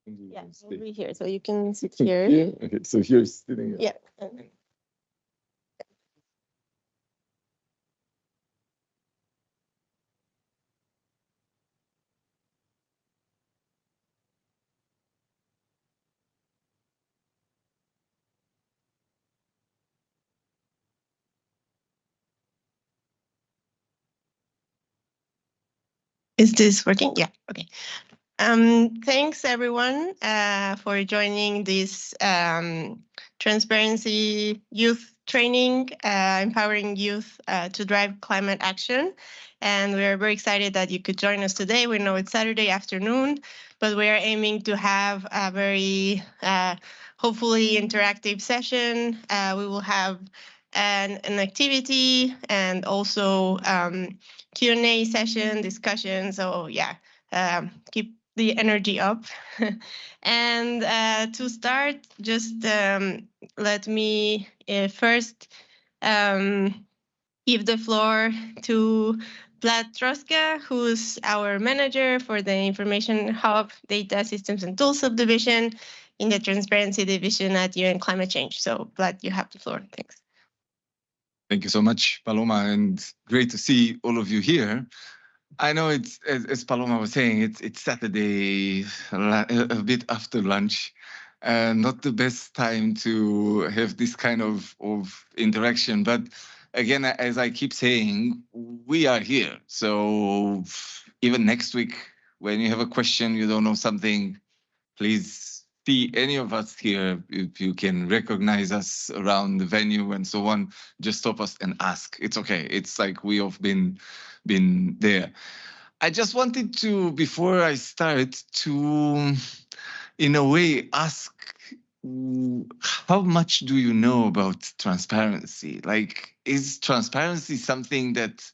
Yeah, we'll be here, so you can sit here. Yeah. Okay. So here's sitting. Yeah. Is this working? Yeah. Okay. Thanks everyone for joining this transparency youth training, empowering youth to drive climate action. And we are very excited that you could join us today. We know it's Saturday afternoon, but we are aiming to have a very hopefully interactive session. We will have an activity and also Q&A session, discussion. So yeah, keep the energy up. And to start, just let me first give the floor to Vlad Troska, who's our manager for the Information Hub Data Systems and Tools Subdivision in the Transparency Division at UN Climate Change. So Vlad, you have the floor. Thanks. Thank you so much, Paloma, and great to see all of you here. I know it's as Paloma was saying, it's Saturday, a bit after lunch, not the best time to have this kind of interaction. But again, as I keep saying, we are here. So even next week, when you have a question, you don't know something, please see any of us here. If you can recognize us around the venue and so on, just stop us and ask. It's okay. It's like we have been there. I just wanted to, before I start, to, in a way, ask, how much do you know about transparency? Like, is transparency something that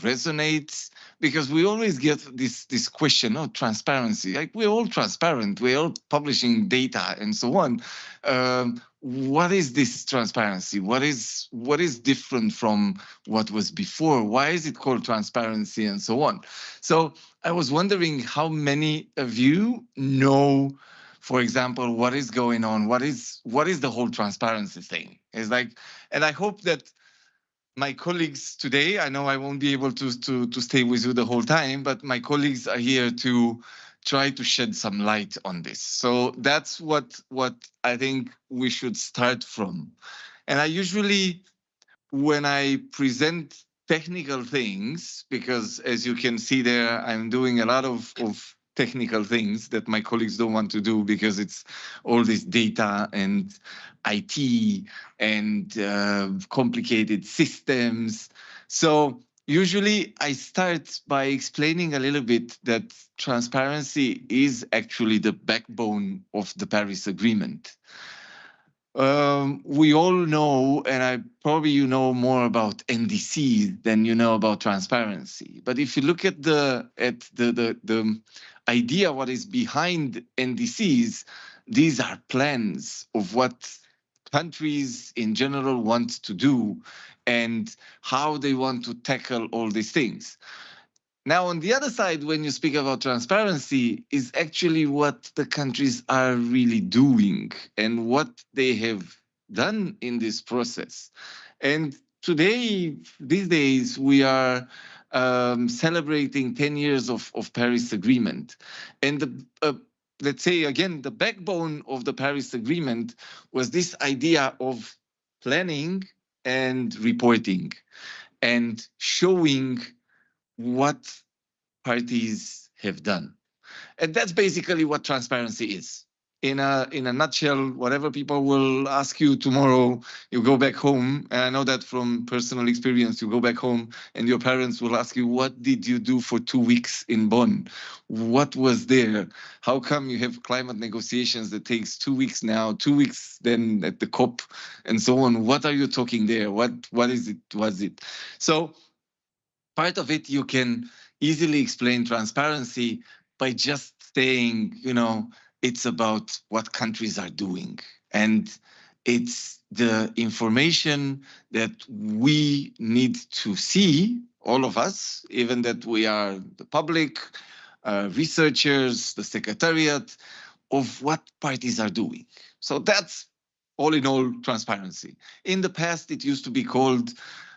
resonates? Because we always get this question, oh, transparency. Like, we're all transparent, we're all publishing data and so on. What is this transparency? What is different from what was before? Why is it called transparency and so on? So I was wondering how many of you know, for example, what is going on? What is the whole transparency thing? It's like, and I hope that my colleagues today, I know I won't be able to stay with you the whole time, but my colleagues are here to try to shed some light on this. So that's what I think we should start from. And I usually, when I present technical things, because as you can see there, I'm doing a lot of technical things that my colleagues don't want to do because it's all this data and IT and complicated systems. So usually I start by explaining a little bit that transparency is actually the backbone of the Paris Agreement. We all know, and I probably you know more about NDCs than you know about transparency. But if you look at the idea, what is behind NDCs, these are plans of what countries in general want to do and how they want to tackle all these things. Now, on the other side, when you speak about transparency, is actually what the countries are really doing and what they have done in this process. And today, these days, we are celebrating 10 years of Paris Agreement. And let's say again, the backbone of the Paris Agreement was this idea of planning and reporting and showing what parties have done. And that's basically what transparency is. In a nutshell, whatever people will ask you tomorrow, you go back home. And I know that from personal experience, you go back home and your parents will ask you, what did you do for 2 weeks in Bonn? What was there? How come you have climate negotiations that takes 2 weeks now, 2 weeks then at the COP and so on? What are you talking there? What is it? Was it? So part of it, you can easily explain transparency by just saying, it's about what countries are doing. And it's the information that we need to see, all of us, even that we are the public, researchers, the secretariat, of what parties are doing. So that's all in all transparency. In the past, it used to be called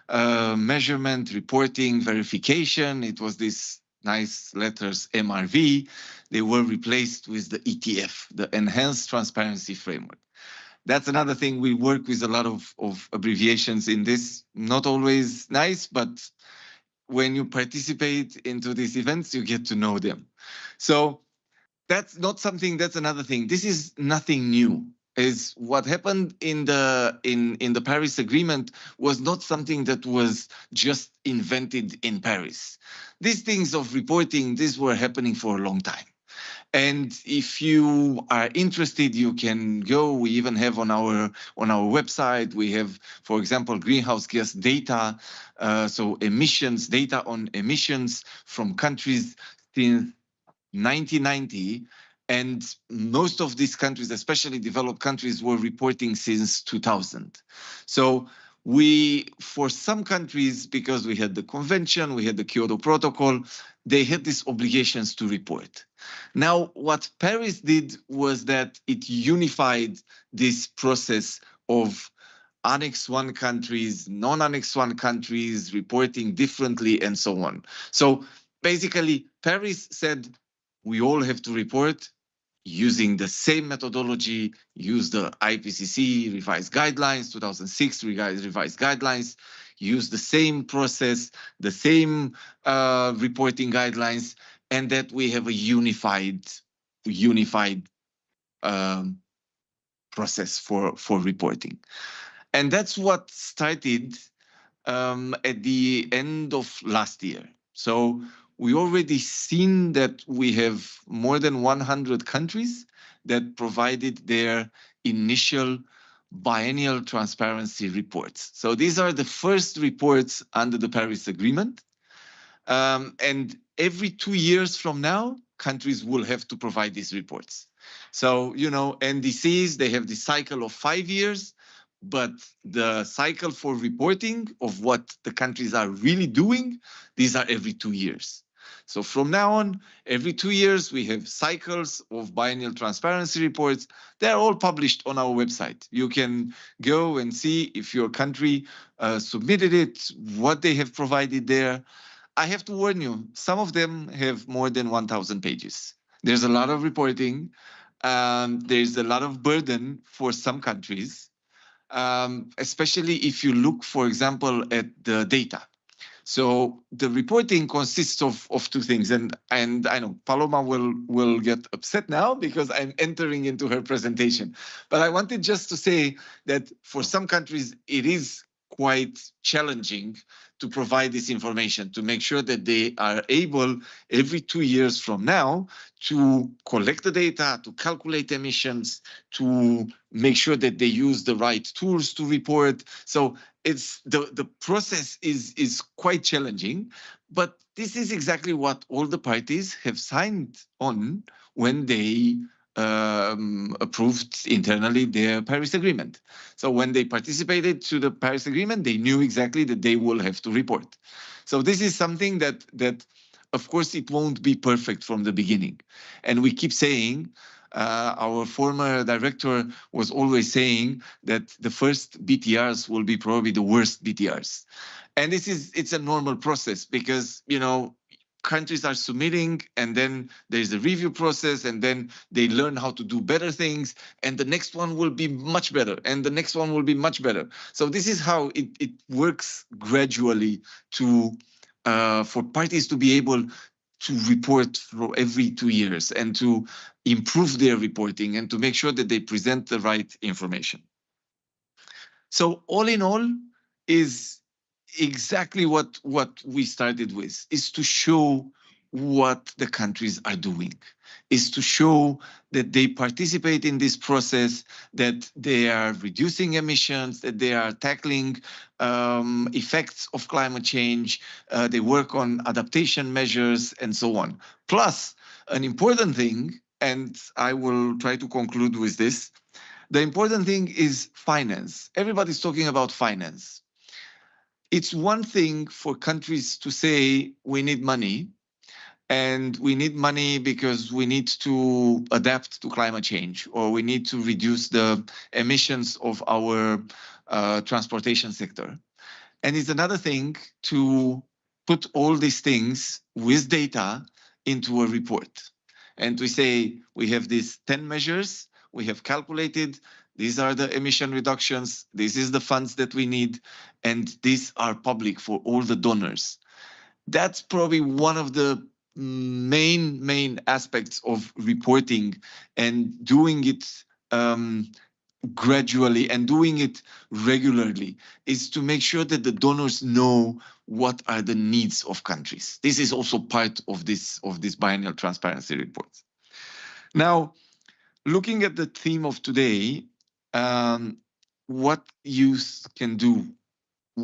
measurement, reporting, verification. It was this nice letters MRV. They were replaced with the ETF, the Enhanced Transparency Framework. That's another thing. We work with a lot of abbreviations in this. Not always nice, but when you participate into these events, you get to know them. So that's not something, that's another thing. This is nothing new. Is what happened in the Paris Agreement was not something that was just invented in Paris. These things of reporting, these were happening for a long time. And if you are interested, you can go. We even have on our website, we have, for example, greenhouse gas data, so emissions, data on emissions from countries since 1990. And most of these countries, especially developed countries, were reporting since 2000. So for some countries, because we had the convention, we had the Kyoto Protocol, they had these obligations to report. Now, what Paris did was that it unified this process of Annex 1 countries, non-Annex 1 countries reporting differently, and so on. So basically, Paris said, we all have to report using the same methodology, use the IPCC revised guidelines, 2006 revised guidelines, use the same process, the same reporting guidelines, and that we have a unified process for reporting. And that's what started at the end of last year. So we already seen that we have more than 100 countries that provided their initial biennial transparency reports. So these are the first reports under the Paris Agreement. And every 2 years from now, countries will have to provide these reports. So, NDCs, they have the cycle of 5 years, but the cycle for reporting of what the countries are really doing, these are every 2 years. So from now on, every 2 years, we have cycles of biennial transparency reports. They're all published on our website. You can go and see if your country submitted it, what they have provided there. I have to warn you, some of them have more than 1,000 pages. There's a lot of reporting. There's a lot of burden for some countries, especially if you look, for example, at the data. So the reporting consists of 2 things, and I know Paloma will get upset now because I'm entering into her presentation. But I wanted just to say that for some countries, it is quite challenging to provide this information, to make sure that they are able every 2 years from now to collect the data, to calculate emissions, to make sure that they use the right tools to report. So it's the process is quite challenging, but this is exactly what all the parties have signed on when they approved internally their Paris Agreement. So when they participated to the Paris Agreement, they knew exactly that they will have to report. So this is something that of course it won't be perfect from the beginning. And we keep saying, our former director was always saying that the first BTRs will be probably the worst BTRs. And it's a normal process because, countries are submitting and then there's a review process and then they learn how to do better things and the next one will be much better and the next one will be much better. So this is how it works gradually for parties to be able to report for every 2 years and to improve their reporting and to make sure that they present the right information. So all in all is exactly what we started with, is to show what the countries are doing, is to show that they participate in this process, that they are reducing emissions, that they are tackling effects of climate change, they work on adaptation measures and so on. Plus, an important thing, and I will try to conclude with this, the important thing is finance. Everybody's talking about finance. It's one thing for countries to say we need money, and we need money because we need to adapt to climate change, or we need to reduce the emissions of our transportation sector. And it's another thing to put all these things with data into a report. And we say we have these 10 measures, we have calculated, these are the emission reductions, this is the funds that we need, and these are public for all the donors. That's probably one of the main aspects of reporting, and doing it gradually and doing it regularly is to make sure that the donors know what are the needs of countries. This is also part of this biennial transparency reports. Now, looking at the theme of today, what youth can do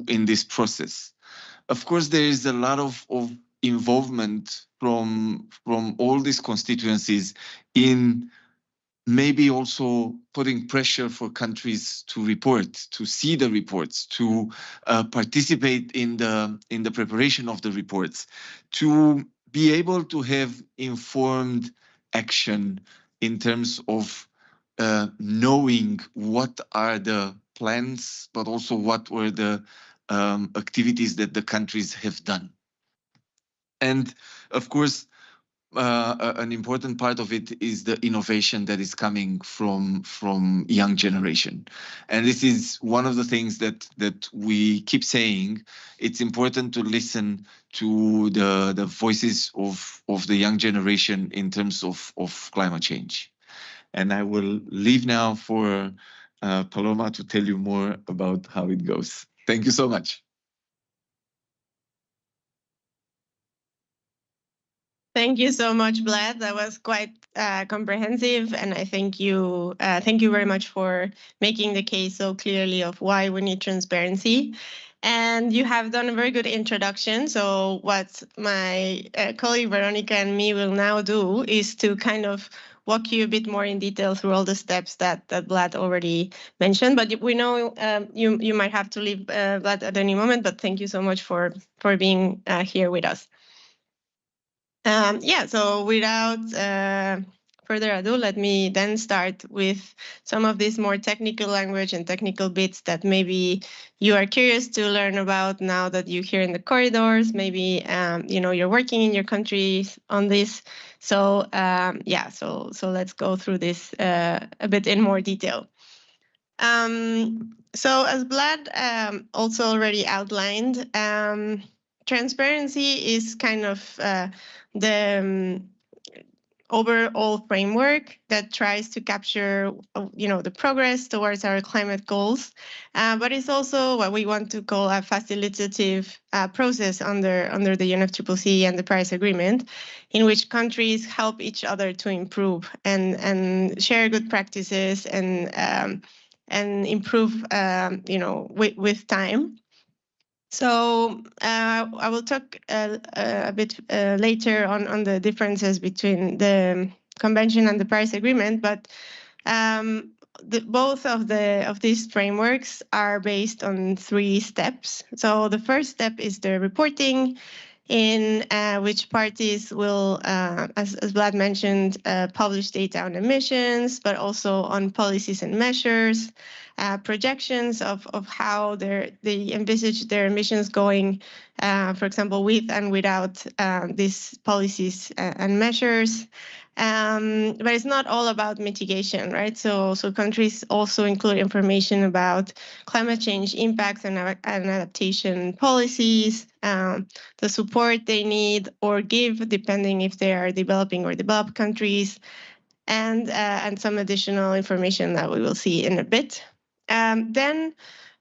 in this process. Of course, there is a lot of involvement from all these constituencies in maybe also putting pressure for countries to report, to see the reports, to participate in the preparation of the reports, to be able to have informed action in terms of knowing what are the plans, but also what were the activities that the countries have done. And of course, an important part of it is the innovation that is coming from young generation. And this is one of the things that we keep saying. It's important to listen to the voices of the young generation in terms of climate change. And I will leave now for Paloma to tell you more about how it goes. Thank you so much. Thank you so much, Vlad. That was quite comprehensive, and I thank you very much for making the case so clearly of why we need transparency. And you have done a very good introduction. So what my colleague Veronica and me will now do is to kind of walk you a bit more in detail through all the steps that Vlad already mentioned. But we know you might have to leave, Vlad, at any moment. But thank you so much for being here with us. So without further ado, let me then start with some of this more technical language and technical bits that maybe you are curious to learn about now that you're here in the corridors. Maybe you're working in your country on this. So so let's go through this a bit in more detail. So as Vlad also already outlined, transparency is kind of the overall framework that tries to capture, the progress towards our climate goals, but it's also what we want to call a facilitative process under the UNFCCC and the Paris Agreement, in which countries help each other to improve and share good practices and improve, with time. So I will talk a bit later on the differences between the Convention and the Paris Agreement, but both of these frameworks are based on 3 steps. So the first step is the reporting, in which parties will, as Vlad mentioned, publish data on emissions, but also on policies and measures, projections of how they envisage their emissions going, for example, with and without these policies and measures. But it's not all about mitigation, right? So countries also include information about climate change impacts and adaptation policies, the support they need or give, depending if they are developing or developed countries, and some additional information that we will see in a bit. Then,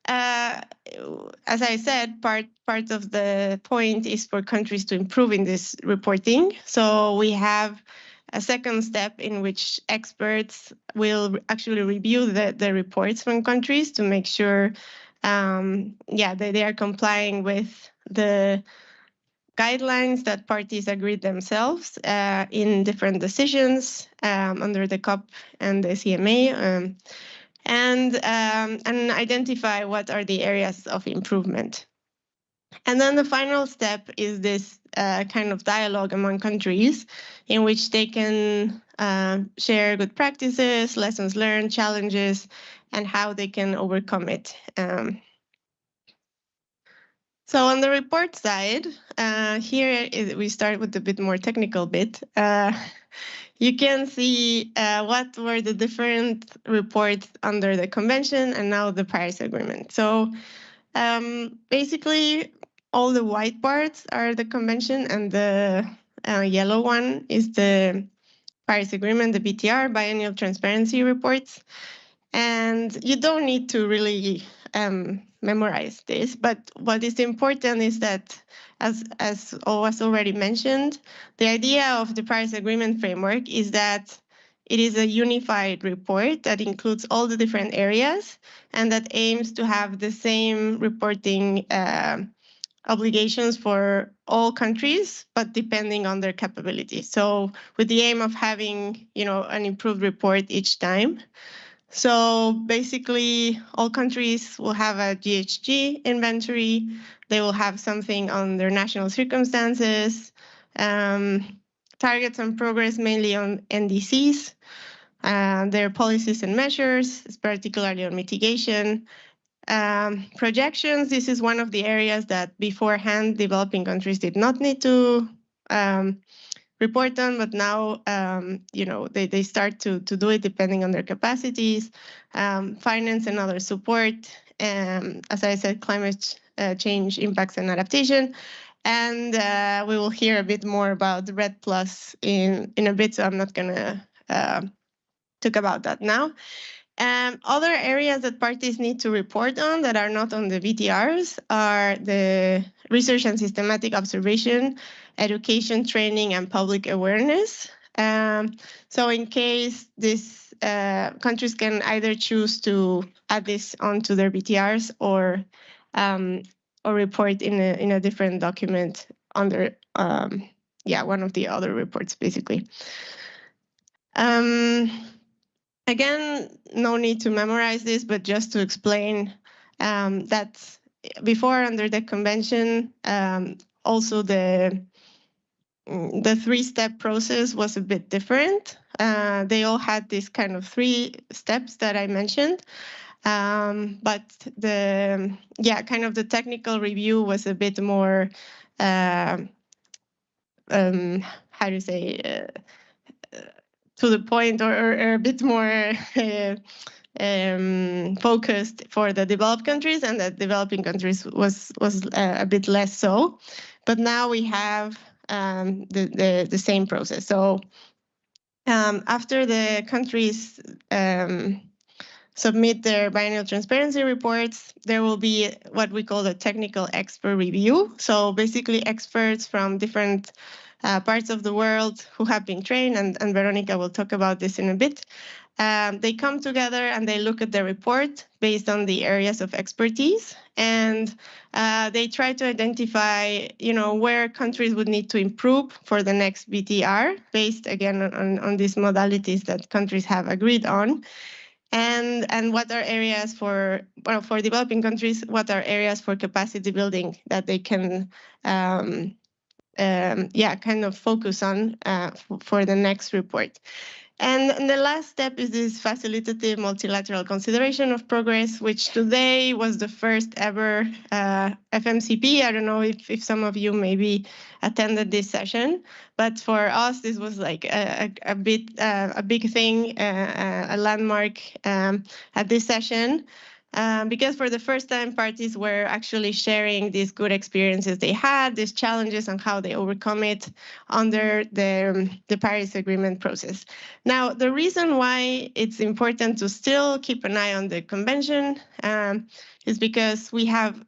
as I said, part of the point is for countries to improve in this reporting. So we have a second step in which experts will actually review the reports from countries to make sure they are complying with the guidelines that parties agreed themselves in different decisions under the COP and the CMA, and identify what are the areas of improvement. And then the final step is this kind of dialogue among countries in which they can share good practices, lessons learned, challenges, and how they can overcome it. So on the report side, we start with a bit more technical bit. You can see what were the different reports under the convention and now the Paris Agreement. So basically, all the white parts are the convention, and the yellow one is the Paris Agreement, the BTR, Biennial Transparency Reports. And you don't need to really memorize this, but what is important is that, as was already mentioned, the idea of the Paris Agreement framework is that it is a unified report that includes all the different areas and that aims to have the same reporting obligations for all countries, but depending on their capability. So with the aim of having, an improved report each time. So basically, all countries will have a GHG inventory. They will have something on their national circumstances, targets and progress mainly on NDCs, their policies and measures, particularly on mitigation. Projections, this is one of the areas that beforehand developing countries did not need to report on, but now they start to do it depending on their capacities, finance and other support, as I said, climate change impacts and adaptation. And we will hear a bit more about the REDD+ in a bit, so I'm not going to talk about that now. Other areas that parties need to report on that are not on the BTRs are the research and systematic observation, education, training, and public awareness. So in case this countries can either choose to add this onto their BTRs or report in a different document under one of the other reports, basically. Again, no need to memorize this, but just to explain that before under the convention, also the three-step process was a bit different. They all had these kind of 3 steps that I mentioned, but kind of the technical review was a bit more, how to say, to the point or a bit more focused for the developed countries, and the developing countries was a bit less so. But now we have the same process. So after the countries submit their biennial transparency reports, there will be what we call a technical expert review. So basically experts from different parts of the world who have been trained, and Veronica will talk about this in a bit. They come together and they look at the report based on the areas of expertise, and they try to identify, where countries would need to improve for the next BTR, based again on these modalities that countries have agreed on. And what are areas for developing countries, what are areas for capacity building that they can kind of focus on for the next report. And the last step is this facilitative multilateral consideration of progress, which today was the first ever FMCP. I don't know if some of you maybe attended this session, but for us, this was like a big thing, a landmark at this session. Because for the first time, parties were actually sharing these good experiences they had, these challenges, and how they overcome it under the Paris Agreement process. Now, the reason why it's important to still keep an eye on the convention is because we have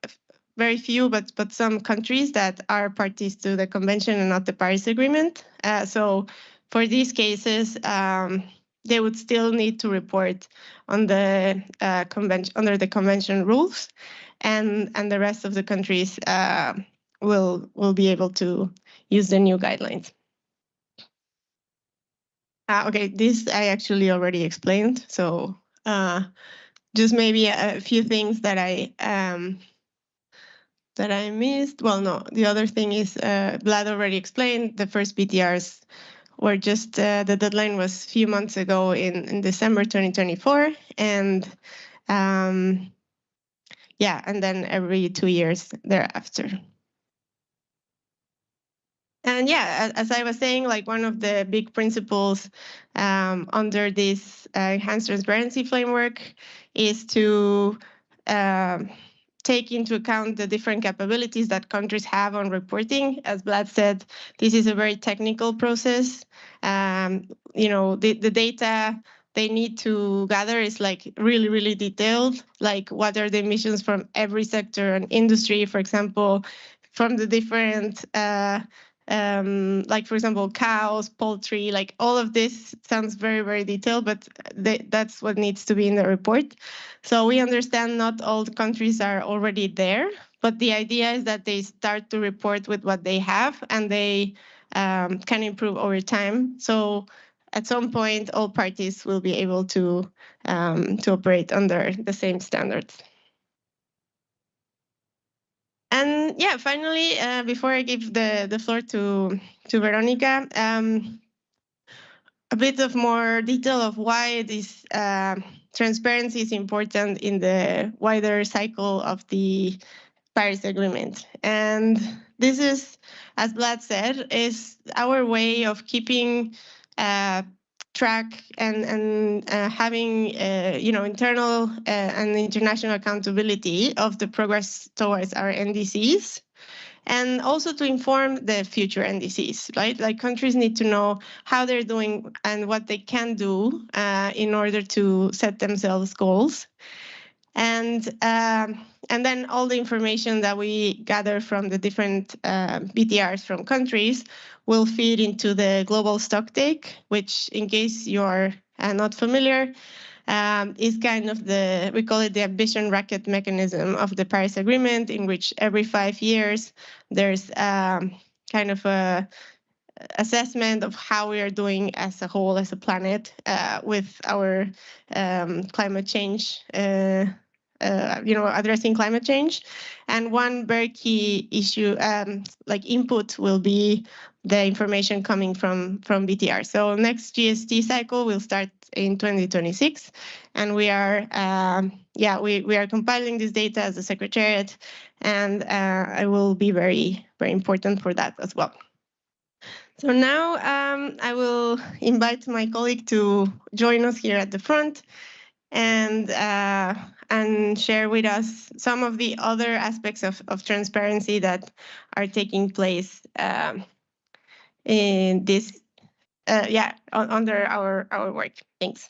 very few, but some countries that are parties to the convention and not the Paris Agreement. So for these cases, they would still need to report on the convention under the convention rules, and the rest of the countries will be able to use the new guidelines. Okay, this I actually already explained. So just maybe a few things that I missed. Well, no, the other thing is Vlad already explained. The first BTRs were just the deadline was a few months ago in December 2024, and and then every 2 years thereafter. And yeah, as I was saying, like one of the big principles under this enhanced transparency framework is to take into account the different capabilities that countries have on reporting. As Vlad said, this is a very technical process. The data they need to gather is like really, really detailed, like what are the emissions from every sector and industry, for example, from the different like, for example, cows, poultry, like all of this sounds very, very detailed, but that's what needs to be in the report. So we understand not all the countries are already there, but the idea is that they start to report with what they have and they can improve over time. So at some point, all parties will be able to operate under the same standards. And yeah, finally, before I give the floor to Veronica, a bit of more detail of why this transparency is important in the wider cycle of the Paris Agreement. And this is, as Vlad said, is our way of keeping track and having internal and international accountability of the progress towards our NDCs, and also to inform the future NDCs, right? Like countries need to know how they're doing and what they can do in order to set themselves goals. And then all the information that we gather from the different BTRs from countries will feed into the global stocktake, which, in case you're not familiar, is kind of we call it the ambition bracket mechanism of the Paris Agreement, in which every 5 years there's kind of a assessment of how we are doing as a whole, as a planet, with our climate change, addressing climate change. And one very key issue, like input, will be the information coming from BTR. So next GST cycle will start in 2026, and we are we are compiling this data as a secretariat, and it will be very, very important for that as well. So now I will invite my colleague to join us here at the front and share with us some of the other aspects of transparency that are taking place in this, under our work. Thanks.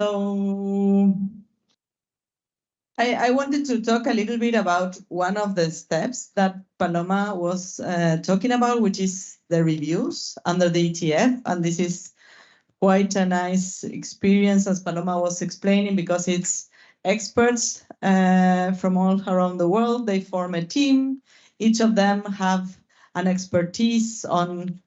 So I wanted to talk a little bit about one of the steps that Paloma was talking about, which is the reviews under the ETF. And this is quite a nice experience, as Paloma was explaining, because it's experts from all around the world. They form a team. Each of them have an expertise on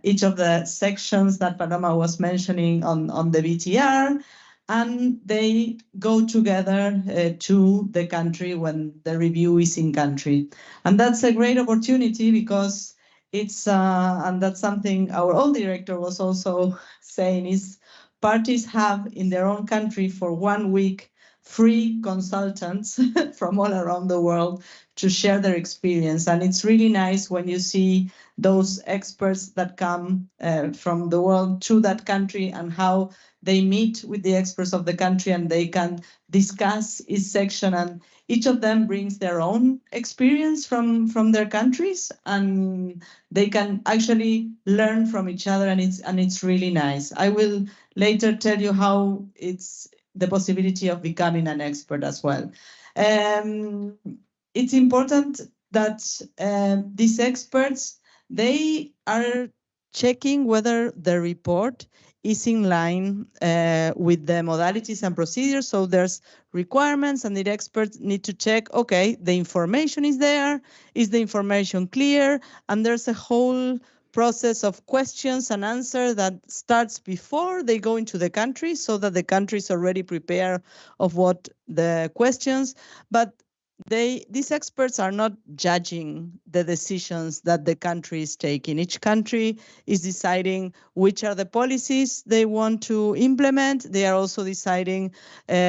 each of the sections that Paloma was mentioning on the VTR, and they go together to the country when the review is in country. And that's a great opportunity because it's, and that's something our old director was also saying, is parties have in their own country for 1 week free consultants from all around the world to share their experience. And it's really nice when you see those experts that come from the world to that country and how they meet with the experts of the country and they can discuss each section, and each of them brings their own experience from their countries, and they can actually learn from each other, and it's really nice. I will later tell you how it's the possibility of becoming an expert as well. It's important that these experts, they are checking whether the report is in line with the modalities and procedures. So there's requirements, and the experts need to check, okay, the information is there, is the information clear? And there's a whole process of questions and answers that starts before they go into the country, so that the country is already prepared of what the questions. But these experts are not judging the decisions that the country is taking. Each country is deciding which are the policies they want to implement. They are also deciding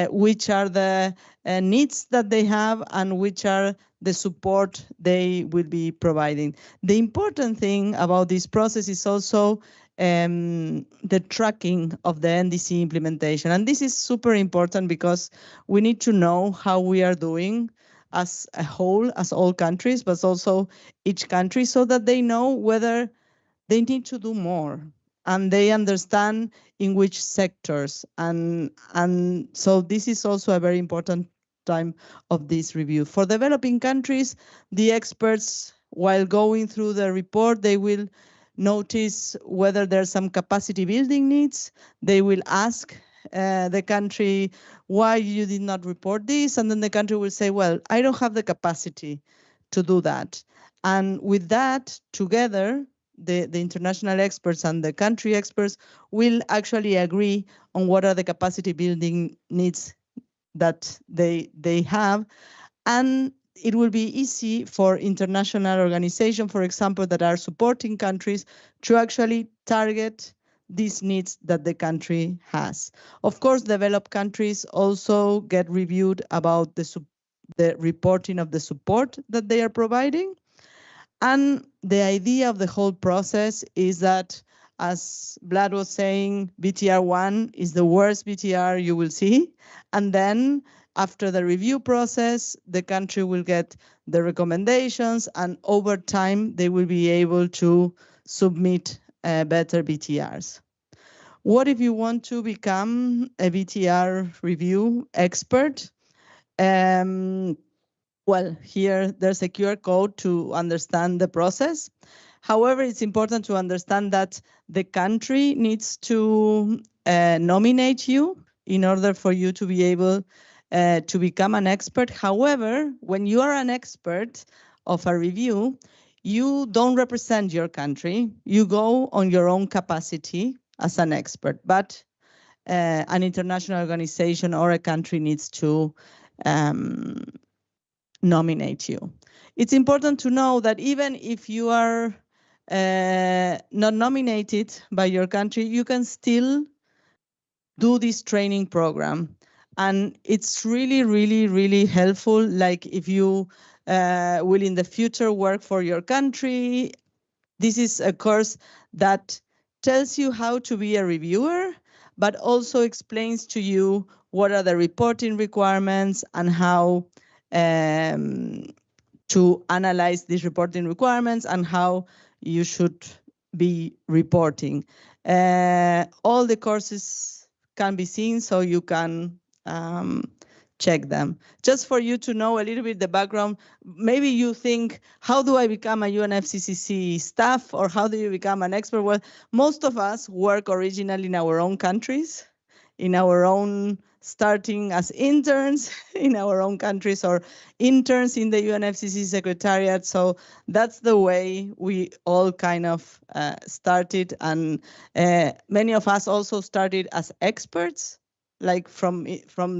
which are the needs that they have and which are the support they will be providing. The important thing about this process is also the tracking of the NDC implementation. And this is super important because we need to know how we are doing as a whole, as all countries, but also each country, so that they know whether they need to do more and they understand in which sectors. And so this is also a very important time of this review. For developing countries, the experts, while going through the report, they will notice whether there's some capacity building needs. They will ask the country, why you did not report this? And then the country will say, well, I don't have the capacity to do that. And with that, together, the international experts and the country experts will actually agree on what are the capacity building needs that they have. And it will be easy for international organizations, for example, that are supporting countries to actually target these needs that the country has. Of course, developed countries also get reviewed about the reporting of the support that they are providing. And the idea of the whole process is that, as Vlad was saying, VTR 1 is the worst VTR you will see. And then after the review process, the country will get the recommendations, and over time, they will be able to submit better VTRs. What if you want to become a VTR review expert? Well, here there's a QR code to understand the process. However, it's important to understand that the country needs to nominate you in order for you to be able to become an expert. However, when you are an expert of a review, you don't represent your country. You go on your own capacity as an expert, but an international organization or a country needs to nominate you. It's important to know that even if you are not nominated by your country, you can still do this training program. And it's really, really, really helpful. Like if you will in the future work for your country, this is a course that tells you how to be a reviewer, but also explains to you what are the reporting requirements and how to analyze these reporting requirements and how you should be reporting. All the courses can be seen, so you can check them. Just for you to know a little bit the background, maybe you think, how do I become a UNFCCC staff, or how do you become an expert? Well, most of us work originally in our own countries, in our own, starting as interns in our own countries, or interns in the UNFCCC Secretariat. So that's the way we all kind of started. And many of us also started as experts, like from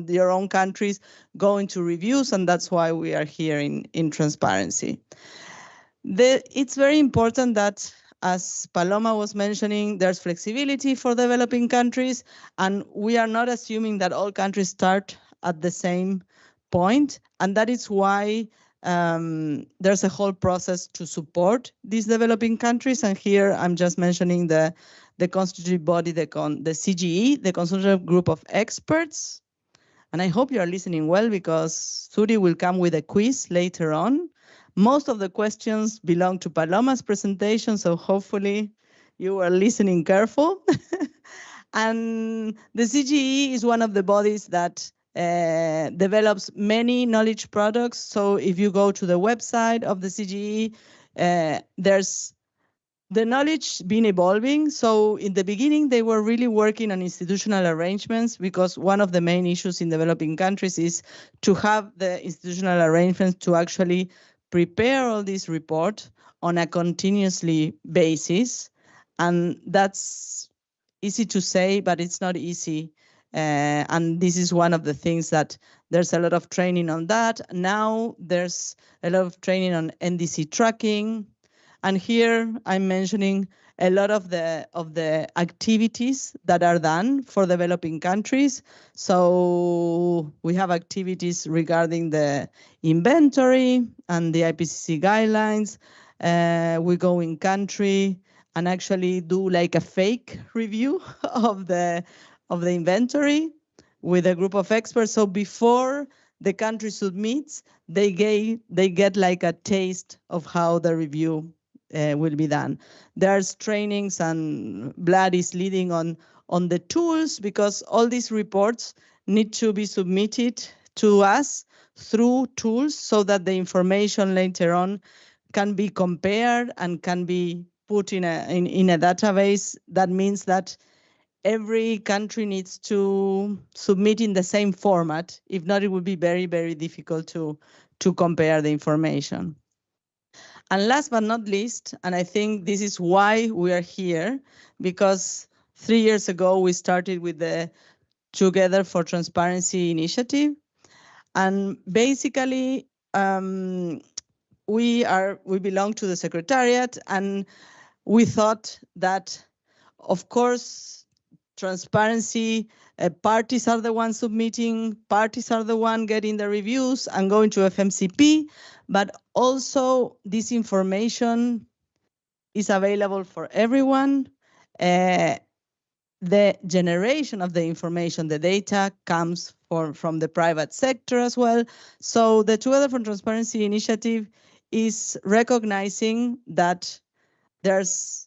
your own countries, going to reviews, and that's why we are here in transparency. It's very important that, as Paloma was mentioning, there's flexibility for developing countries, and we are not assuming that all countries start at the same point, and that is why there's a whole process to support these developing countries. And here I'm just mentioning the constitutive body, the CGE, the Consultative Group of Experts. And I hope you are listening well, because Suri will come with a quiz later on. Most of the questions belong to Paloma's presentation, so hopefully you are listening careful. And the CGE is one of the bodies that develops many knowledge products. So if you go to the website of the CGE, there's the knowledge been evolving. So in the beginning, they were really working on institutional arrangements, because one of the main issues in developing countries is to have the institutional arrangements to actually prepare all these reports on a continuously basis. And that's easy to say, but it's not easy. And this is one of the things that there's a lot of training on that. Now there's a lot of training on NDC tracking. And here I'm mentioning a lot of the activities that are done for developing countries. So we have activities regarding the inventory and the IPCC guidelines. We go in country and actually do like a fake review of the inventory with a group of experts. So before the country submits, they get like a taste of how the review will be done. There's trainings, and Vlad is leading on the tools, because all these reports need to be submitted to us through tools, so that the information later on can be compared and can be put in a database. That means that every country needs to submit in the same format. If not, it would be very, very difficult to compare the information. And last but not least, and I think this is why we are here, because 3 years ago we started with the Together for Transparency initiative. And basically, we belong to the Secretariat, and we thought that, of course, transparency, parties are the ones submitting, parties are the ones getting the reviews and going to FMCP, but also this information is available for everyone. The generation of the information, the data, comes from the private sector as well. So the Together for Transparency initiative is recognizing that there's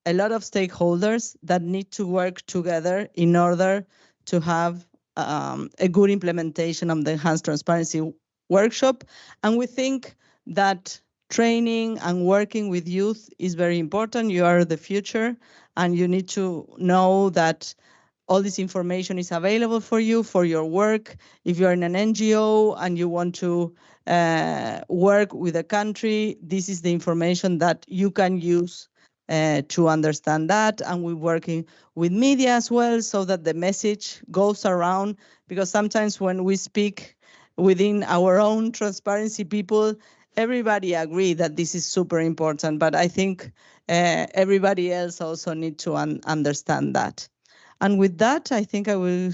a lot of stakeholders that need to work together in order to have a good implementation of the Enhanced Transparency Workshop. And we think that training and working with youth is very important. You are the future, and you need to know that all this information is available for you, for your work. If you're in an NGO and you want to work with a country, this is the information that you can use to understand that. And we're working with media as well, so that the message goes around, because sometimes when we speak within our own transparency people, everybody agree that this is super important, but I think everybody else also need to understand that. And with that, I think I will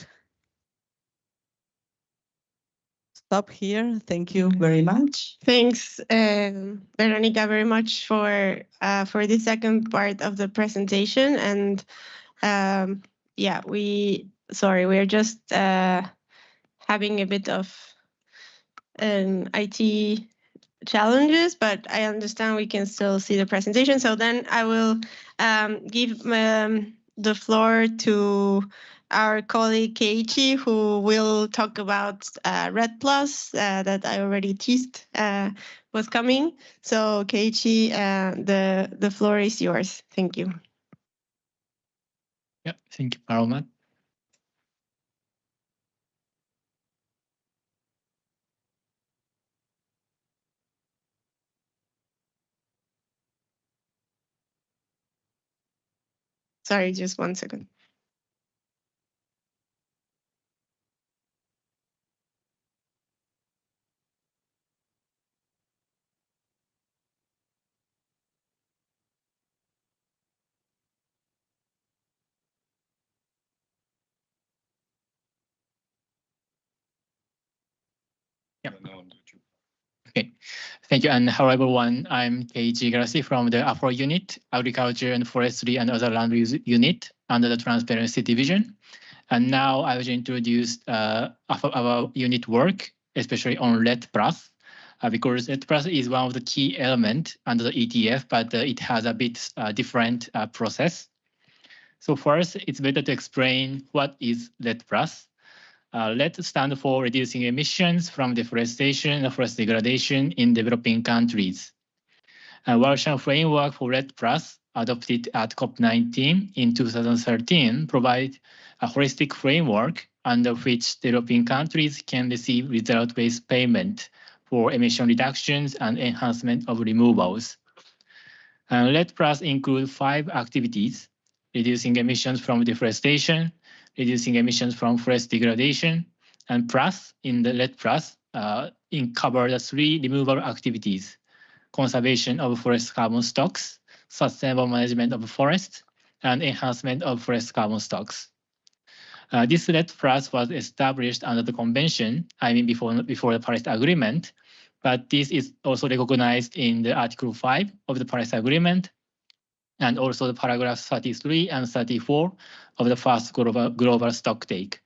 stop here. Thank you very much. Thanks, Veronica, very much for the second part of the presentation. And yeah, we're just having a bit of IT challenges, but I understand we can still see the presentation. So then I will give the floor to our colleague Keiichi, who will talk about REDD+ that I already teased was coming. So Keiichi, the floor is yours. Thank you. Yeah, thank you, Paloma. Sorry, just 1 second. Okay, thank you, and hello everyone. I'm Keiichi Igarashi from the Afro Unit, Agriculture and Forestry and Other Land Use Unit under the Transparency Division. And now I will introduce our unit work, especially on REDD+, because REDD+ is one of the key elements under the ETF, but it has a bit different process. So first, it's better to explain what is REDD+. REDD stands for Reducing Emissions from Deforestation and Forest Degradation in Developing Countries. A Warsaw framework for REDD+, adopted at COP19 in 2013, provides a holistic framework under which developing countries can receive result-based payment for emission reductions and enhancement of removals. REDD+ includes 5 activities: reducing emissions from deforestation, reducing emissions from forest degradation, and plus in the REDD+ cover the 3 removal activities: conservation of forest carbon stocks, sustainable management of forests, and enhancement of forest carbon stocks. This REDD+ was established under the convention, before the Paris Agreement, but this is also recognized in the Article 5 of the Paris Agreement, and also the paragraphs 33 and 34 of the first global stocktake,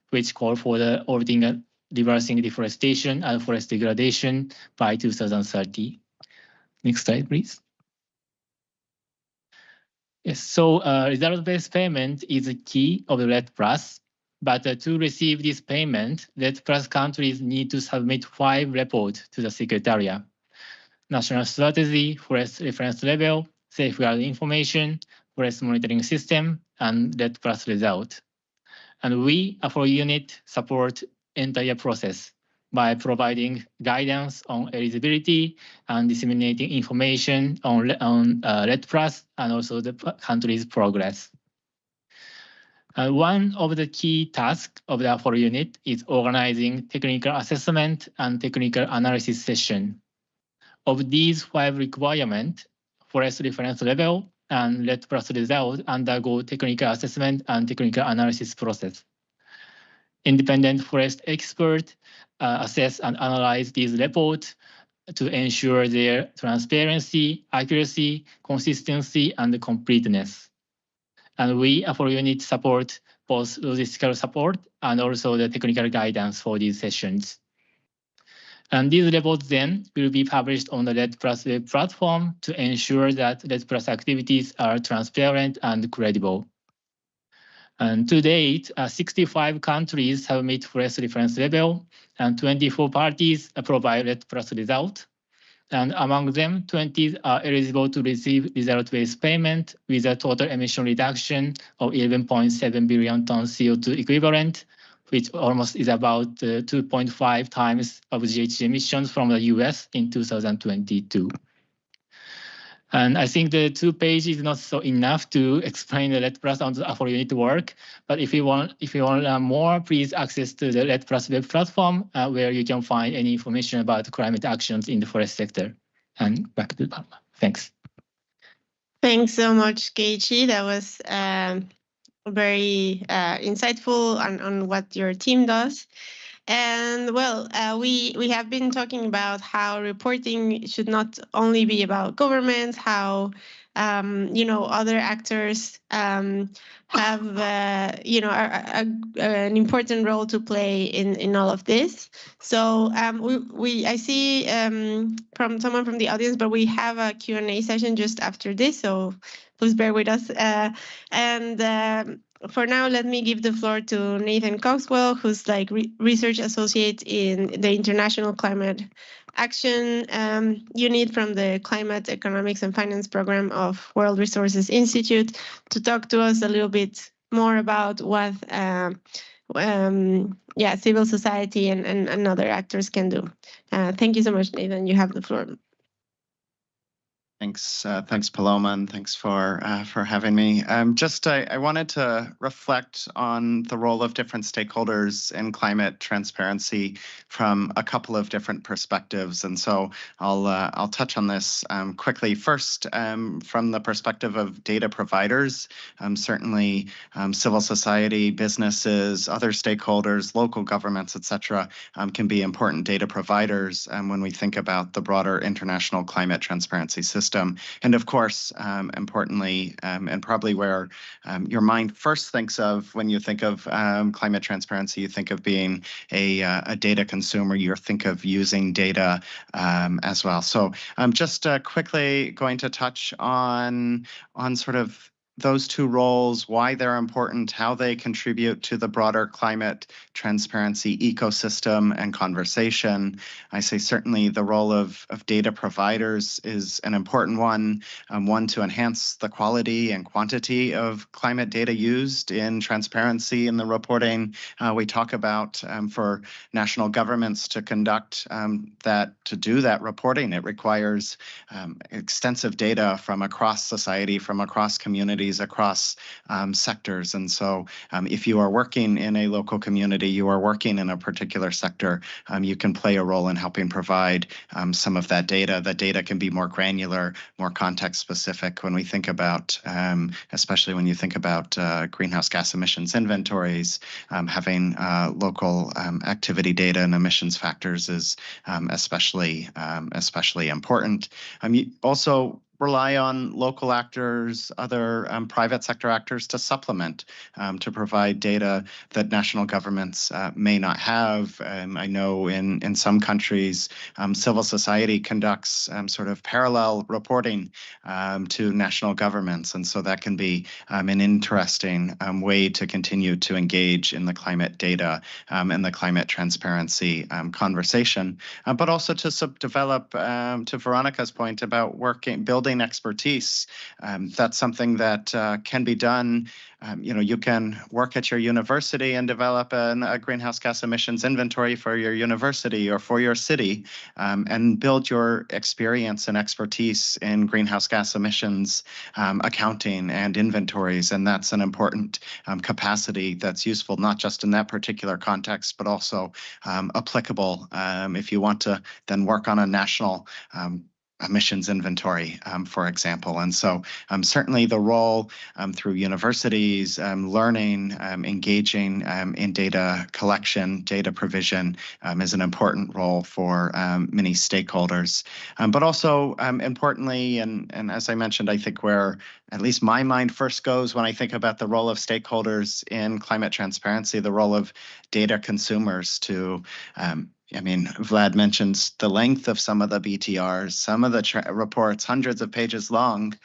which call for the reversing deforestation and forest degradation by 2030. Next slide, please. Yes, so result-based payment is a key of the REDD+, but to receive this payment, REDD+ countries need to submit 5 reports to the Secretariat: National Strategy, Forest Reference Level, Safeguard Information, Forest Monitoring System, and REDD+ result. And we, Afro Unit, support entire process by providing guidance on eligibility and disseminating information on REDD+ and also the country's progress. One of the key tasks of the Afro Unit is organizing technical assessment and technical analysis session. Of these 5 requirements, forest reference level and REDD+ result undergo technical assessment and technical analysis process. Independent forest experts assess and analyze these reports to ensure their transparency, accuracy, consistency, and completeness. And we, Afro Unit, support both logistical support and also the technical guidance for these sessions. And these reports then will be published on the REDD+ web platform to ensure that REDD+ activities are transparent and credible. And to date, 65 countries have met forest reference level, and 24 parties provide REDD+ result. And among them, 20 are eligible to receive result-based payment with a total emission reduction of 11.7 billion tons CO2 equivalent, which almost is about 2.5 times of GHG emissions from the US in 2022. And I think the 2 pages is not so enough to explain the REDD+ on the Afro Unit work. But if you want to learn more, please access to the REDD+ web platform, where you can find any information about climate actions in the forest sector. And back to Paloma. Thanks. Thanks so much, Keiichi. That was very insightful on what your team does. And well, we have been talking about how reporting should not only be about governments, how other actors have an important role to play in all of this. So I see from someone from the audience, but we have a Q&A session just after this, so please bear with us. And for now, let me give the floor to Nathan Coxwell, who's like research associate in the International Climate Action Unit from the Climate Economics and Finance Program of World Resources Institute, to talk to us a little bit more about what civil society and other actors can do. Thank you so much, Nathan. You have the floor. Thanks, Paloma, and thanks for having me. I wanted to reflect on the role of different stakeholders in climate transparency from a couple of different perspectives, and so I'll touch on this quickly. First, from the perspective of data providers, certainly civil society, businesses, other stakeholders, local governments, etc., can be important data providers when we think about the broader international climate transparency system. And of course, importantly, and probably where your mind first thinks of when you think of climate transparency, you think of being a data consumer, you think of using data as well. So I'm just quickly going to touch on sort of those two roles, why they're important, how they contribute to the broader climate transparency ecosystem and conversation. I say certainly the role of data providers is an important one, one to enhance the quality and quantity of climate data used in transparency in the reporting. We talk about for national governments to conduct to do that reporting, it requires extensive data from across society, from across communities, across sectors. And so if you are working in a local community, you are working in a particular sector, you can play a role in helping provide some of that data. That data can be more granular, more context specific when we think about, especially when you think about greenhouse gas emissions inventories, having local activity data and emissions factors is especially important. You also rely on local actors, other private sector actors to supplement, to provide data that national governments may not have. I know in some countries, civil society conducts sort of parallel reporting to national governments. And so that can be an interesting way to continue to engage in the climate data and the climate transparency conversation, but also to develop, to Veronica's point about building expertise. That's something that can be done. You can work at your university and develop a greenhouse gas emissions inventory for your university or for your city, and build your experience and expertise in greenhouse gas emissions accounting and inventories. And that's an important capacity that's useful, not just in that particular context, but also applicable if you want to then work on a national emissions inventory, for example. And so certainly the role through universities, learning, engaging in data collection, data provision is an important role for many stakeholders. But also importantly, and as I mentioned, I think where at least my mind first goes when I think about the role of stakeholders in climate transparency, the role of data consumers to Vlad mentions the length of some of the BTRs, some of the reports, hundreds of pages long.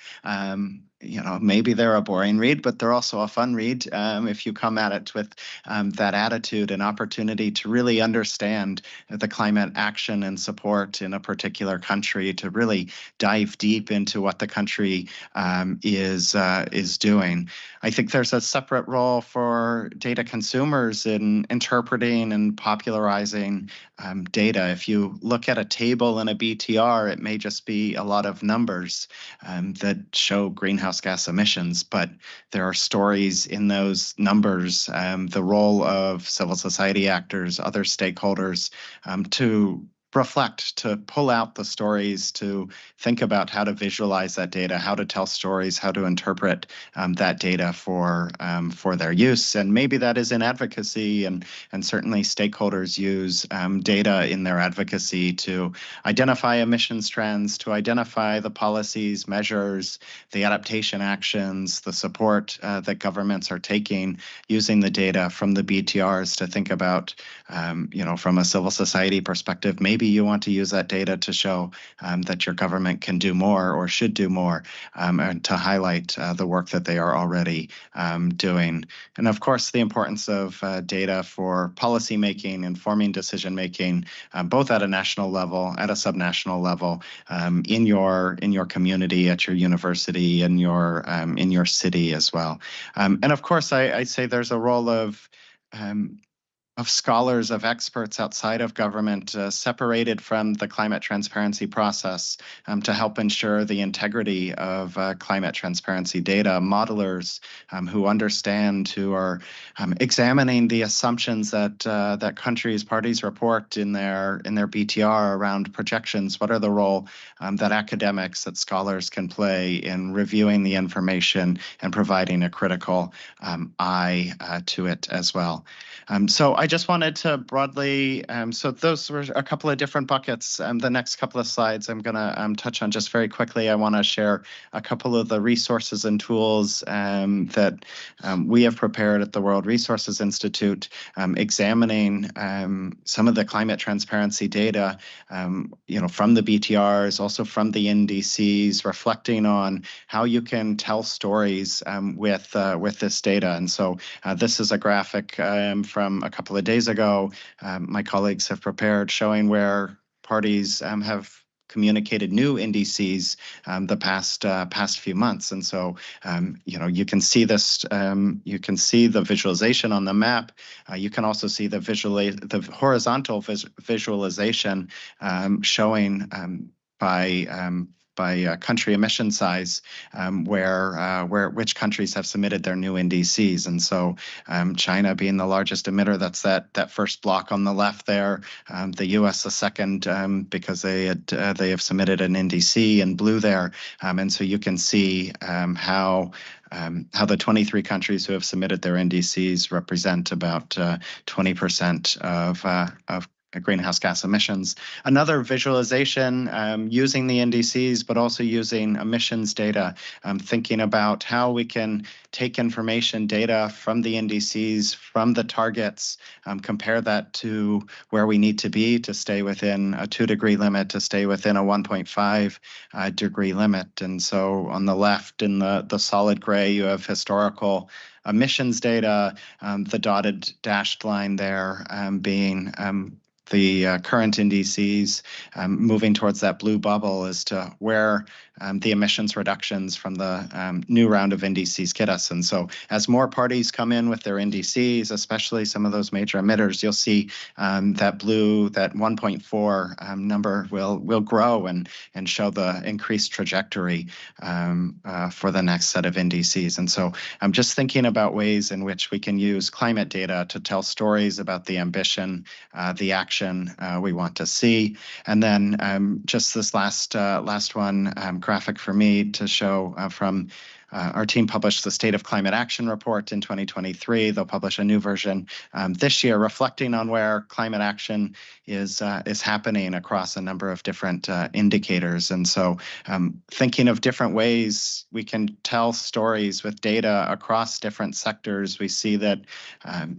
Maybe they're a boring read, but they're also a fun read if you come at it with that attitude and opportunity to really understand the climate action and support in a particular country, to really dive deep into what the country is doing. I think there's a separate role for data consumers in interpreting and popularizing data. If you look at a table in a BTR, it may just be a lot of numbers that show greenhouse gas emissions, but there are stories in those numbers, the role of civil society actors, other stakeholders to reflect, to pull out the stories, to think about how to visualize that data, how to tell stories, how to interpret that data for their use. And maybe that is in advocacy, and certainly stakeholders use data in their advocacy to identify emissions trends, to identify the policies, measures, the adaptation actions, the support that governments are taking, using the data from the BTRs to think about, from a civil society perspective, maybe maybe you want to use that data to show that your government can do more or should do more, and to highlight the work that they are already doing. And of course, the importance of data for policy making, informing decision making, both at a national level, at a subnational level, in your community, at your university, in your city as well. And of course, I say there's a role of scholars, of experts outside of government, separated from the climate transparency process, to help ensure the integrity of climate transparency data. Modelers who understand, who are examining the assumptions that countries, parties report in their BTR around projections. What are the role that academics, that scholars can play in reviewing the information and providing a critical eye to it as well. So I just wanted to broadly, so those were a couple of different buckets. The next couple of slides I'm going to touch on just very quickly. I want to share a couple of the resources and tools that we have prepared at the World Resources Institute, examining some of the climate transparency data, from the BTRs, also from the NDCs, reflecting on how you can tell stories with this data. And so this is a graphic from a couple of days ago, my colleagues have prepared, showing where parties have communicated new NDCs the past few months. And so, you can see this, you can see the visualization on the map. You can also see the horizontal visualization showing by country emission size, which countries have submitted their new NDCs. And so China being the largest emitter, that's that first block on the left there. The US the second, because they have submitted an NDC in blue there. And so you can see how the 23 countries who have submitted their NDCs represent about 20% of greenhouse gas emissions. Another visualization using the NDCs, but also using emissions data, thinking about how we can take information, data from the NDCs, from the targets, compare that to where we need to be to stay within a 2-degree limit, to stay within a 1.5 degree limit. And so on the left, in the solid gray, you have historical emissions data, the dotted dashed line there being the current NDCs, moving towards that blue bubble as to where the emissions reductions from the new round of NDCs get us. And so as more parties come in with their NDCs, especially some of those major emitters, you'll see that blue, that 1.4 number will grow and show the increased trajectory for the next set of NDCs. And so I'm just thinking about ways in which we can use climate data to tell stories about the ambition, the action we want to see. And then just this last one, graphic for me to show from our team published the State of Climate Action Report in 2023. They'll publish a new version this year, reflecting on where climate action is happening across a number of different indicators. And so thinking of different ways we can tell stories with data across different sectors. We see that,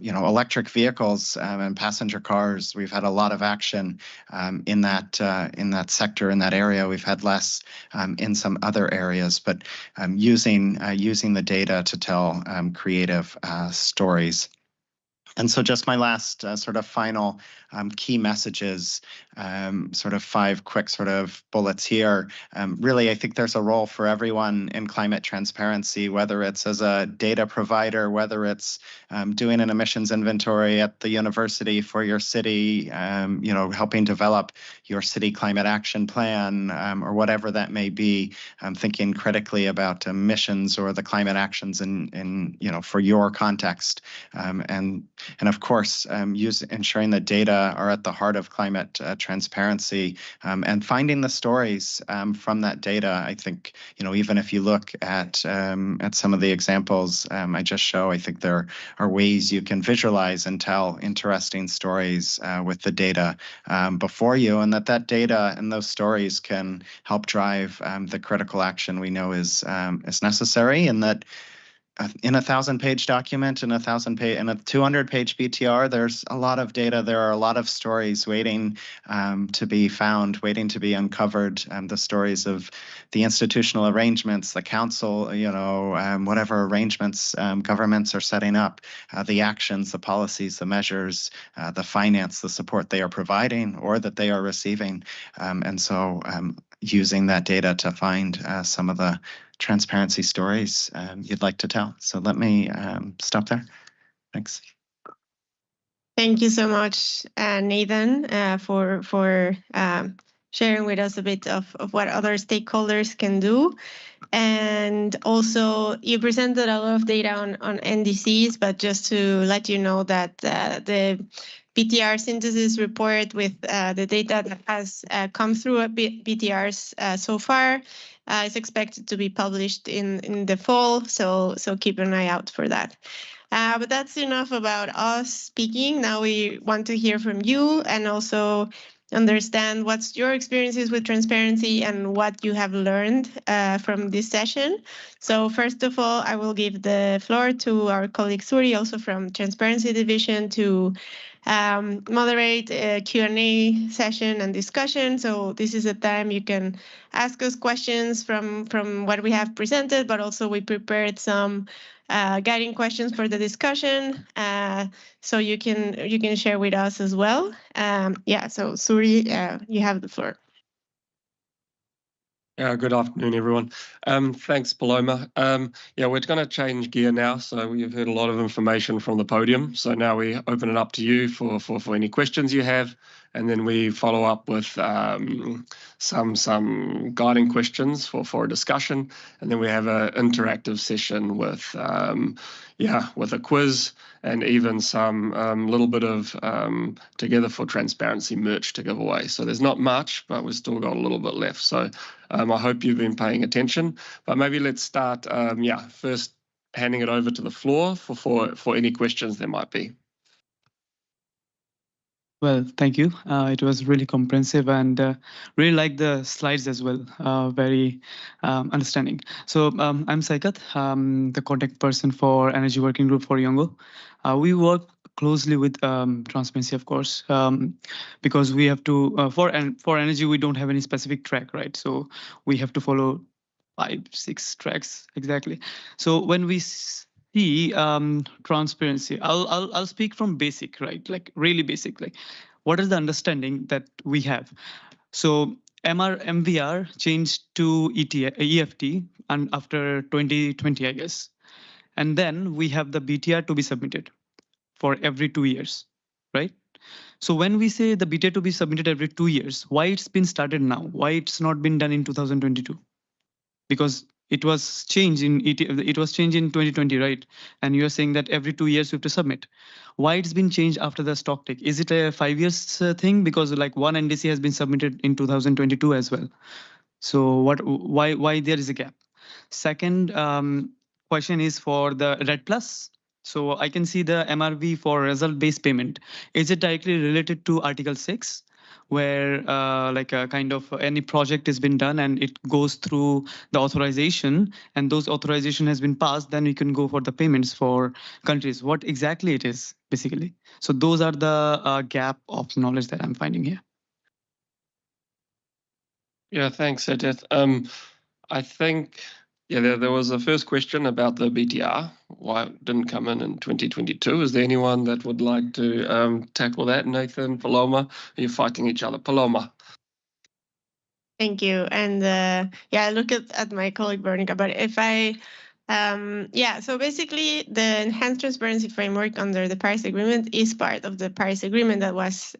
electric vehicles and passenger cars, we've had a lot of action in that sector, in that area. We've had less in some other areas, but using the data to tell creative stories. And so just my last sort of final key messages, sort of 5 quick sort of bullets here. Really, I think there's a role for everyone in climate transparency, whether it's as a data provider, whether it's doing an emissions inventory at the university for your city, helping develop your city climate action plan, or whatever that may be, thinking critically about emissions or the climate actions in for your context, and of course, ensuring that data are at the heart of climate transparency, and finding the stories from that data. I think, even if you look at some of the examples I just show, I think there are ways you can visualize and tell interesting stories with the data before you, and that data and those stories can help drive the critical action we know is necessary, and that in a 1,000-page document, in a 200-page BTR, there's a lot of data. There are a lot of stories waiting to be found, waiting to be uncovered. The stories of the institutional arrangements, the council, whatever arrangements governments are setting up, the actions, the policies, the measures, the finance, the support they are providing or that they are receiving. And so using that data to find some of the transparency stories you'd like to tell. So let me stop there. Thanks. Thank you so much, Nathan, for sharing with us a bit of what other stakeholders can do. And also, you presented a lot of data on NDCs, but just to let you know that the BTR synthesis report with the data that has come through BTRs so far is expected to be published in the fall, so keep an eye out for that. But that's enough about us speaking. Now we want to hear from you and also understand what's your experiences with transparency and what you have learned from this session. So first of all, I will give the floor to our colleague Suri, also from Transparency Division, to moderate a Q&A session and discussion. So this is a time you can ask us questions from what we have presented, but also we prepared some guiding questions for the discussion, so you can share with us as well. Yeah, so Suri, you have the floor. Good afternoon, everyone. Thanks, Paloma. Yeah, we're going to change gear now. So we've heard a lot of information from the podium. So now we open it up to you for any questions you have. And then we follow up with some guiding questions for a discussion. And then we have an interactive session with a quiz and even some little bit of Together for Transparency merch to give away. So there's not much, but we've still got a little bit left. So I hope you've been paying attention. But maybe let's start, first handing it over to the floor for any questions there might be. Well, thank you. It was really comprehensive and really like the slides as well. Very understanding. So I'm Saikat, the contact person for Energy Working Group for Yongo. We work closely with transparency, of course, because we have to, for energy, we don't have any specific track, right? So we have to follow 5-6 tracks exactly. So when we see transparency, I'll speak from basic, right? Like really basic, like what is the understanding that we have? So MVR changed to EFT and after 2020, I guess. And then we have the BTR to be submitted for every 2 years, right? So when we say the BTR to be submitted every 2 years, why it's been started now? Why it's not been done in 2022? Because it was changed in 2020, right? And you're saying that every 2 years we have to submit. Why it's been changed after the stock take? Is it a 5 years thing? Because like one NDC has been submitted in 2022 as well. So why there is a gap? Second question is for the RED Plus. So I can see the MRV for result-based payment. Is it directly related to Article 6? Where like a kind of any project has been done and it goes through the authorization and those authorization has been passed, then we can go for the payments for countries. What exactly it is basically. So those are the gap of knowledge that I'm finding here. Yeah, thanks, Edith. I think, there was a first question about the BTR, why it didn't come in 2022. Is there anyone that would like to tackle that? Nathan, Paloma, are you fighting each other? Paloma. Thank you. And I look at my colleague Veronica, but if I, so basically the enhanced transparency framework under the Paris Agreement is part of the Paris Agreement that was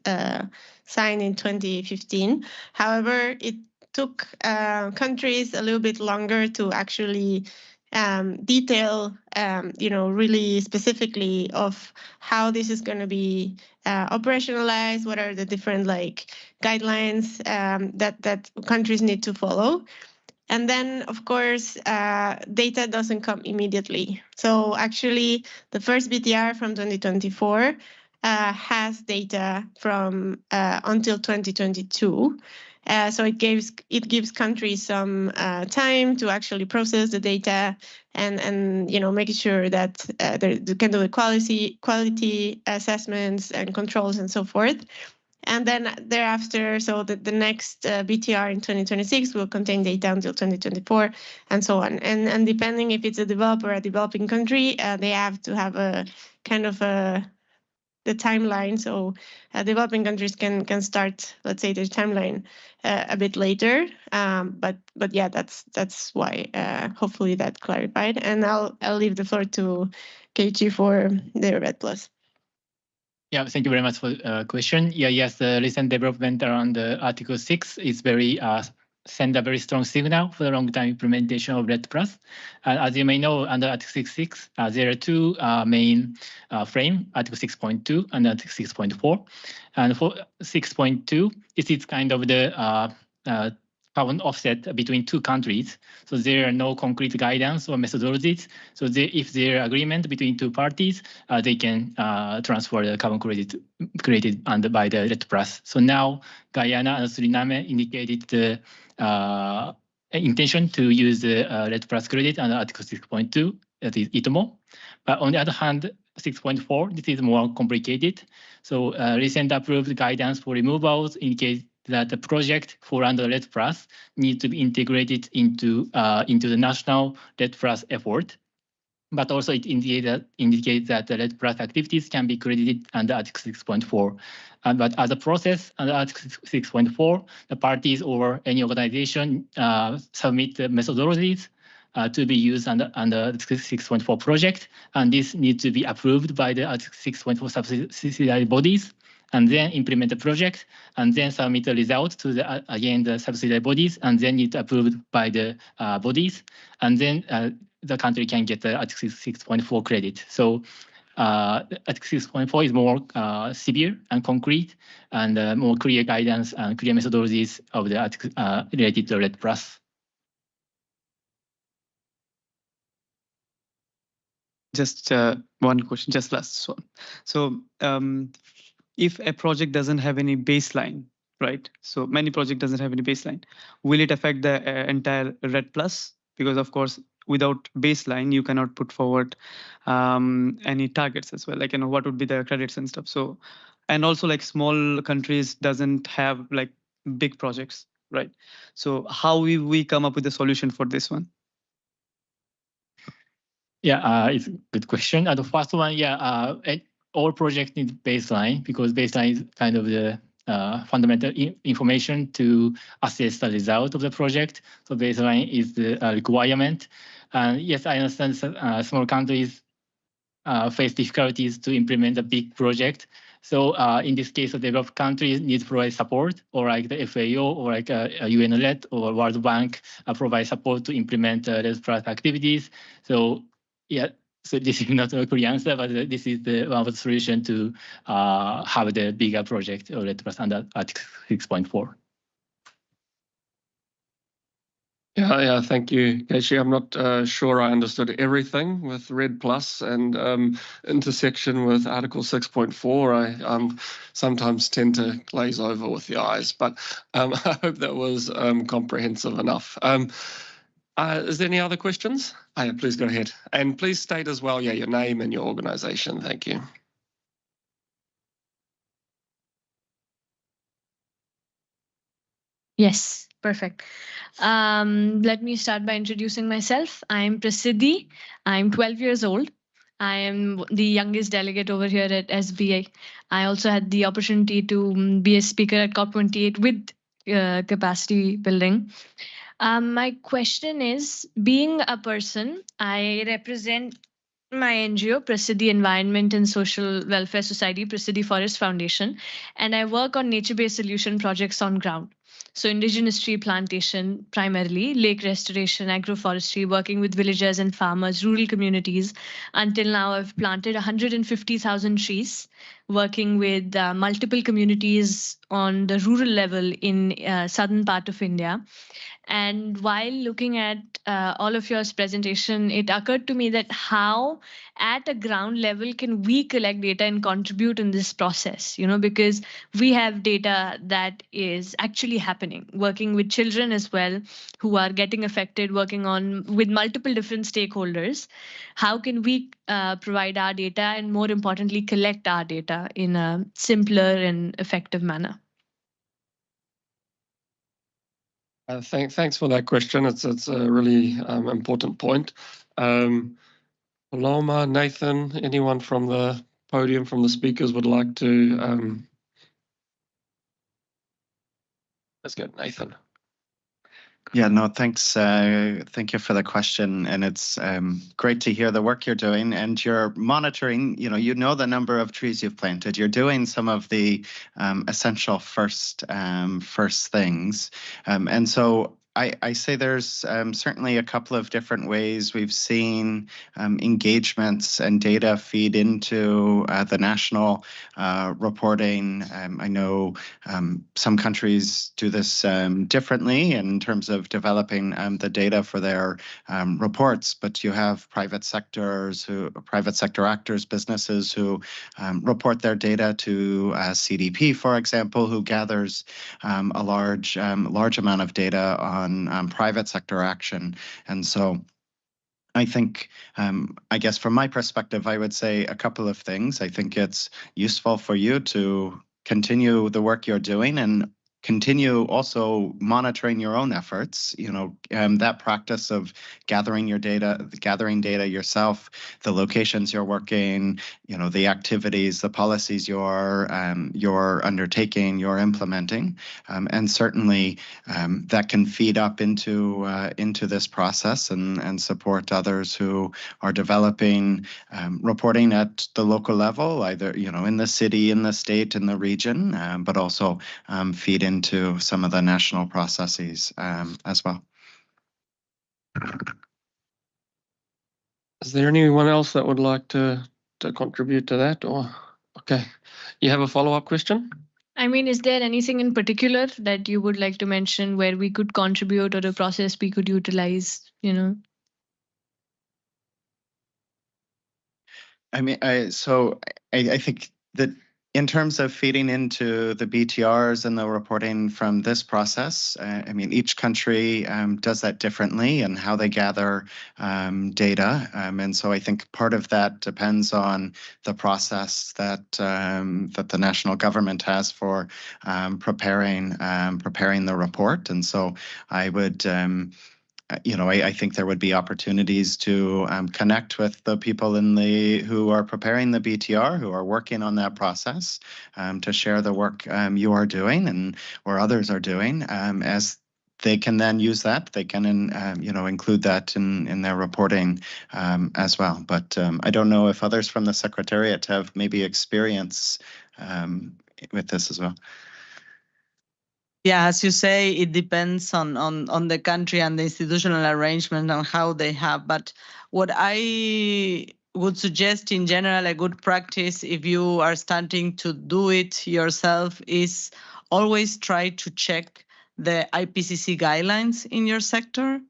signed in 2015. However, it took countries a little bit longer to actually detail, really specifically of how this is going to be operationalized, what are the different guidelines that countries need to follow. And then, of course, data doesn't come immediately. So actually, the first BTR from 2024 has data from until 2022. So it gives countries some time to actually process the data and making sure that they can do the quality assessments and controls and so forth. And then thereafter, so the next BTR in 2026 will contain data until 2024 and so on. And depending if it's a developer or a developing country, they have to have a kind of the timeline. So developing countries can start, let's say, their timeline a bit later. But yeah, that's why. Hopefully that clarified. And I'll leave the floor to Keiichi for the REDD+. Yeah, thank you very much for the question. Yeah, yes, the recent development around the Article 6 is send a very strong signal for the long-term implementation of REDD+. As you may know, under Article 6.6, there are two main frame, Article 6.2 and Article 6.4. And for 6.2, this is kind of the carbon offset between two countries. So there are no concrete guidance or methodologies. So if there are agreement between two parties, they can transfer the carbon credit created by the REDD+. So now Guyana and Suriname indicated the intention to use the REDD+ credit under Article 6.2, that is ITMO. But on the other hand, 6.4, this is more complicated. So recent approved guidance for removals indicates that the project for under REDD+ needs to be integrated into the national REDD+ effort. But also it indicates that the REDD+ activities can be credited under Article 6.4. But as a process under Article 6.4, the parties or any organization submit the methodologies to be used under the 6.4 project, and this needs to be approved by the Article 6.4 subsidiary bodies, and then implement the project, and then submit the results to the subsidiary bodies, and then it's approved by the bodies, and then the country can get the Article 6.4 credit. So Article 6.4 is more severe and concrete, and more clear guidance and clear methodologies of the article related to REDD+. Just one question, just last one. So if a project doesn't have any baseline, right? So many project doesn't have any baseline. Will it affect the entire REDD+? Because of course, without baseline, you cannot put forward any targets as well. Like, what would be the credits and stuff. So, and also like small countries doesn't have like big projects, right? So how will we come up with a solution for this one? Yeah, it's a good question. The first one, yeah, all projects need baseline, because baseline is kind of the fundamental information to assess the result of the project. So baseline is the requirement. And yes, I understand small countries face difficulties to implement a big project. So in this case, the developed countries need to provide support, or like the FAO, or like a UN-led or World Bank provide support to implement REDD+ activities. So yeah, so this is not a clear answer, but this is one of the solution to have the bigger project or REDD+ under Article 6.4. Yeah, thank you, Keiichi. I'm not sure I understood everything with REDD+ and intersection with Article 6.4. I sometimes tend to glaze over with the eyes, but I hope that was comprehensive enough. Is there any other questions? Yeah, please go ahead. And please state as well, your name and your organization. Thank you. Yes, perfect. Let me start by introducing myself. I'm Prasiddhi. I'm 12 years old. I am the youngest delegate over here at SBA. I also had the opportunity to be a speaker at COP28 with capacity building. My question is, being a person, I represent my NGO, Prasiddhi Environment and Social Welfare Society, Prasiddhi Forest Foundation, and I work on nature-based solution projects on ground. So indigenous tree plantation, primarily, lake restoration, agroforestry, working with villagers and farmers, rural communities. Until now, I've planted 150,000 trees working with multiple communities on the rural level in southern part of India. And while looking at all of your presentation, it occurred to me that how at a ground level can we collect data and contribute in this process, because we have data that is actually happening, working with children as well who are getting affected, working on with multiple different stakeholders. How can we provide our data and more importantly, collect our data in a simpler and effective manner? Thanks for that question. It's a really important point. Paloma, Nathan, anyone from the podium, from the speakers would like to? Let's go, Nathan. Yeah, no, thanks. Thank you for the question. And it's great to hear the work you're doing, and you're monitoring, you know the number of trees you've planted. You're doing some of the essential first things. And so I say there's certainly a couple of different ways we've seen engagements and data feed into the national reporting. I know some countries do this differently in terms of developing the data for their reports, but you have private sector actors, businesses who report their data to CDP, for example, who gathers a large amount of data on private sector action. And so I think, I guess from my perspective, I would say a couple of things. I think it's useful for you to continue the work you're doing and continue also monitoring your own efforts. That practice of gathering data yourself, the locations you're working, the activities, the policies you're undertaking, you're implementing, and certainly that can feed up into this process and support others who are developing reporting at the local level, either in the city, in the state, in the region, but also feed into some of the national processes as well. Is there anyone else that would like to contribute to that? Or okay, you have a follow-up question? I mean, is there anything in particular that you would like to mention where we could contribute or a process we could utilize? I mean, I think that in terms of feeding into the BTRs and the reporting from this process, each country does that differently and how they gather data. And so I think part of that depends on the process that the national government has for preparing the report. And so I would I think there would be opportunities to connect with the people who are preparing the BTR, who are working on that process, to share the work you are doing or others are doing, as they can then use that. They can include that in their reporting as well. But I don't know if others from the Secretariat have maybe experience with this as well. Yeah, as you say, it depends on the country and the institutional arrangement and how they have. But what I would suggest in general, a good practice, if you are starting to do it yourself, is always try to check the IPCC guidelines in your sector.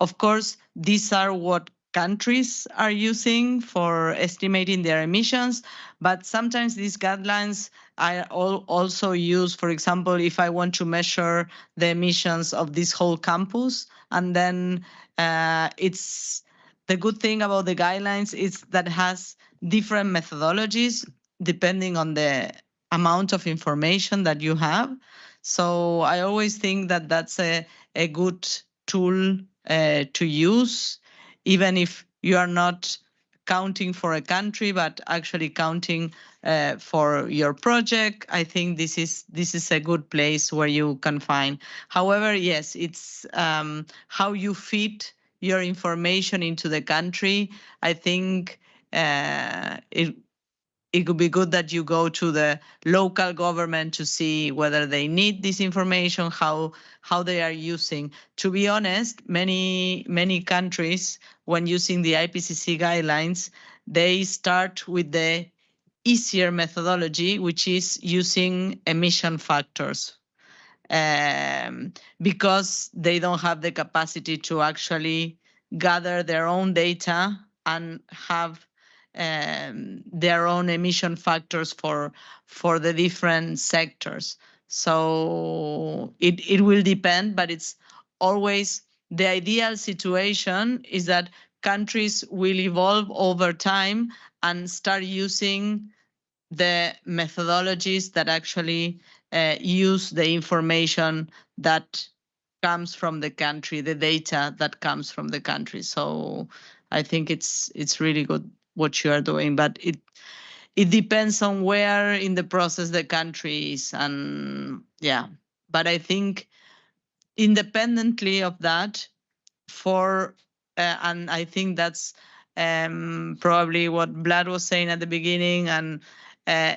Of course, these are what countries are using for estimating their emissions, but sometimes these guidelines are also used, for example, if I want to measure the emissions of this whole campus, and then it's the good thing about the guidelines is that it has different methodologies depending on the amount of information that you have. So I always think that that's a good tool to use, even if you are not counting for a country, but actually counting for your project. I think this is a good place where you can find. However, yes, it's how you feed your information into the country. I think it could be good that you go to the local government to see whether they need this information, how they are using. To be honest, many countries, when using the IPCC guidelines, they start with the easier methodology, which is using emission factors, because they don't have the capacity to actually gather their own data and have their own emission factors for the different sectors. So it will depend, but it's always the ideal situation is that countries will evolve over time and start using the methodologies that actually use the information that comes from the country, the data that comes from the country. So I think it's really good what you are doing, but it depends on where in the process the country is, and yeah. But I think independently of that, and I think that's probably what Vlad was saying at the beginning, and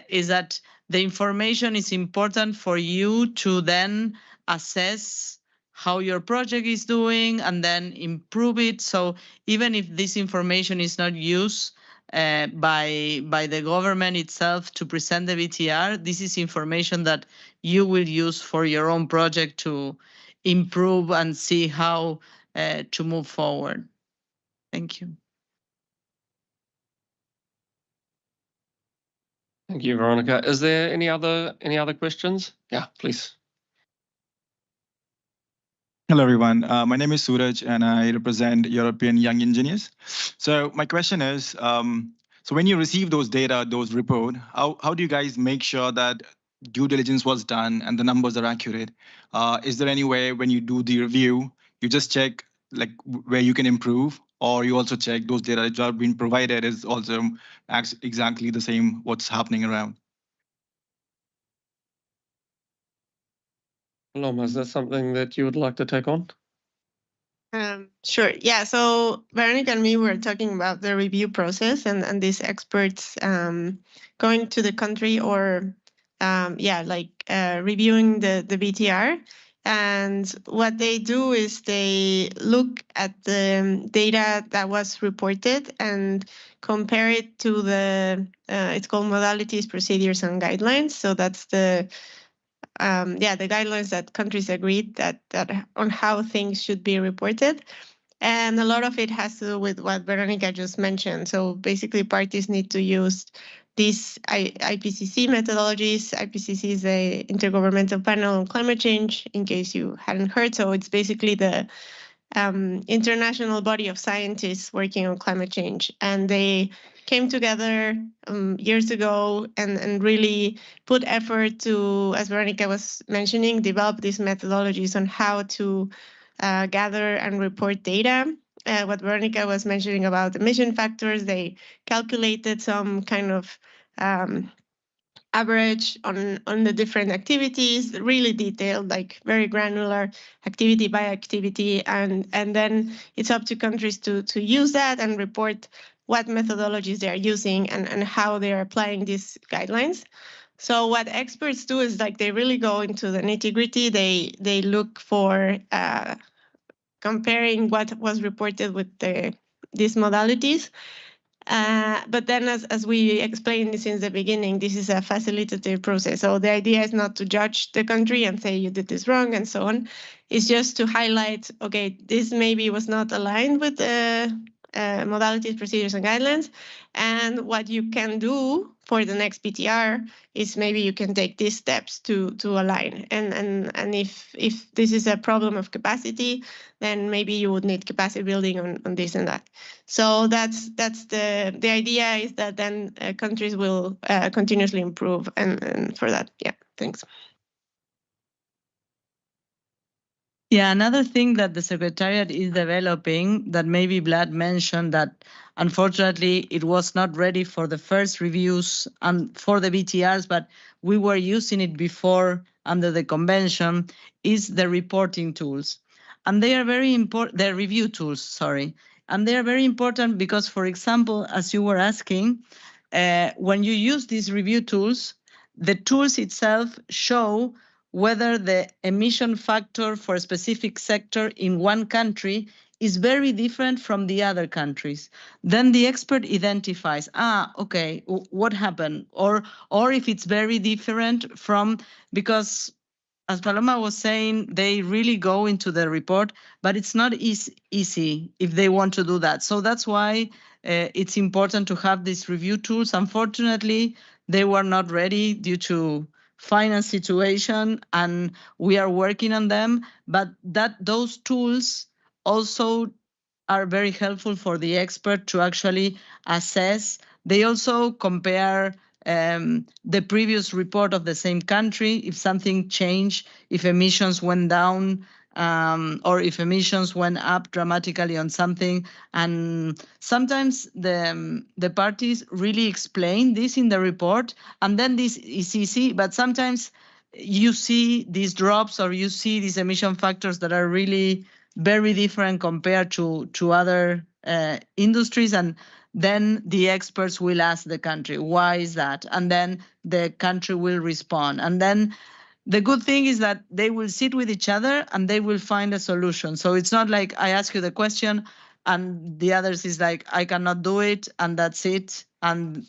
is that the information is important for you to then assess how your project is doing and then improve it. So even if this information is not used by the government itself to present the BTR, this is information that you will use for your own project to improve and see how to move forward. Thank you. Thank you, Veronica. Is there any other questions? Yeah, please. Hello, everyone. My name is Suraj, and I represent European Young Engineers. So my question is, so when you receive those data, those report, how do you guys make sure that due diligence was done and the numbers are accurate? Is there any way when you do the review, you just check like where you can improve, or you also check those data that are being provided is also exactly the same what's happening around? Paloma, is that something that you would like to take on? Sure. Yeah. So Veronica and me were talking about the review process and these experts going to the country or reviewing the BTR. And what they do is they look at the data that was reported and compare it to the it's called modalities, procedures, and guidelines. So that's the guidelines that countries agreed that on how things should be reported. And a lot of it has to do with what Veronica just mentioned. So basically parties need to use these IPCC methodologies. IPCC is the Intergovernmental Panel on Climate Change, in case you hadn't heard. So it's basically the international body of scientists working on climate change. And they came together years ago and really put effort to, as Veronica was mentioning, develop these methodologies on how to gather and report data. What Veronica was mentioning about emission factors, they calculated some kind of average on the different activities, really detailed, like very granular activity by activity, and then it's up to countries to use that and report what methodologies they are using and how they are applying these guidelines. So what experts do is like they really go into the nitty-gritty. They look for comparing what was reported with these modalities. But then as we explained since the beginning, this is a facilitative process. So the idea is not to judge the country and say you did this wrong and so on. It's just to highlight, okay, this maybe was not aligned with the modalities, procedures, and guidelines. And what you can do for the next BTR is maybe you can take these steps to align. And if this is a problem of capacity, then maybe you would need capacity building on this and that. So that's the idea, is that then countries will continuously improve, and for that, yeah, thanks. Yeah, another thing that the Secretariat is developing that maybe Vlad mentioned, that unfortunately it was not ready for the first reviews and for the BTRs, but we were using it before under the convention, is the reporting tools. And they are very important, the review tools, sorry. And they are very important because, for example, as you were asking, when you use these review tools, the tools itself show whether the emission factor for a specific sector in one country is very different from the other countries. Then the expert identifies, okay, what happened? Or if it's very different from, because as Paloma was saying, they really go into the report, but it's not easy if they want to do that. So that's why it's important to have these review tools. Unfortunately, they were not ready due to finance situation, and we are working on them. But those tools also are very helpful for the expert to actually assess. They also compare the previous report of the same country, if something changed, if emissions went down, or if emissions went up dramatically on something. And sometimes the parties really explain this in the report, and then this is easy, but sometimes you see these drops or you see these emission factors that are really very different compared to other industries, and then the experts will ask the country, why is that? And then the country will respond. And then the good thing is that they will sit with each other and they will find a solution. So it's not like I ask you the question and the others is like, I cannot do it, and that's it. And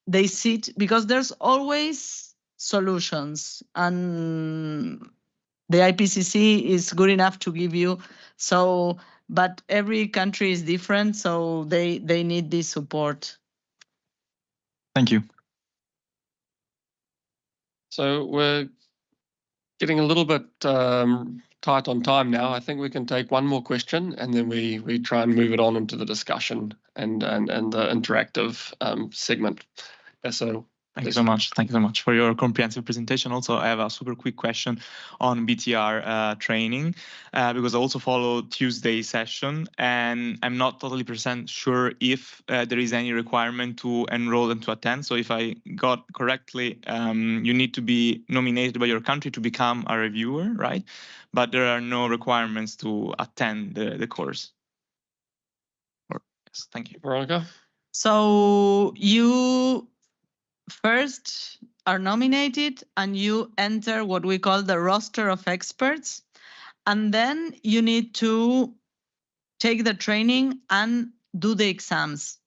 they sit, because there's always solutions, and the IPCC is good enough to give you. So, but every country is different, so they need this support. Thank you. So we're getting a little bit tight on time now. I think we can take one more question, and then we try and move it on into the discussion and the interactive segment. So Thank you so much. Thank you so much for your comprehensive presentation. Also, I have a super quick question on BTR training, because I also followed Tuesday's session, and I'm not totally sure if there is any requirement to enroll and to attend. So if I got correctly, you need to be nominated by your country to become a reviewer, right? But there are no requirements to attend the course. Yes, thank you. Veronica? So you first are nominated and you enter what we call the roster of experts. And then you need to take the training and do the exams.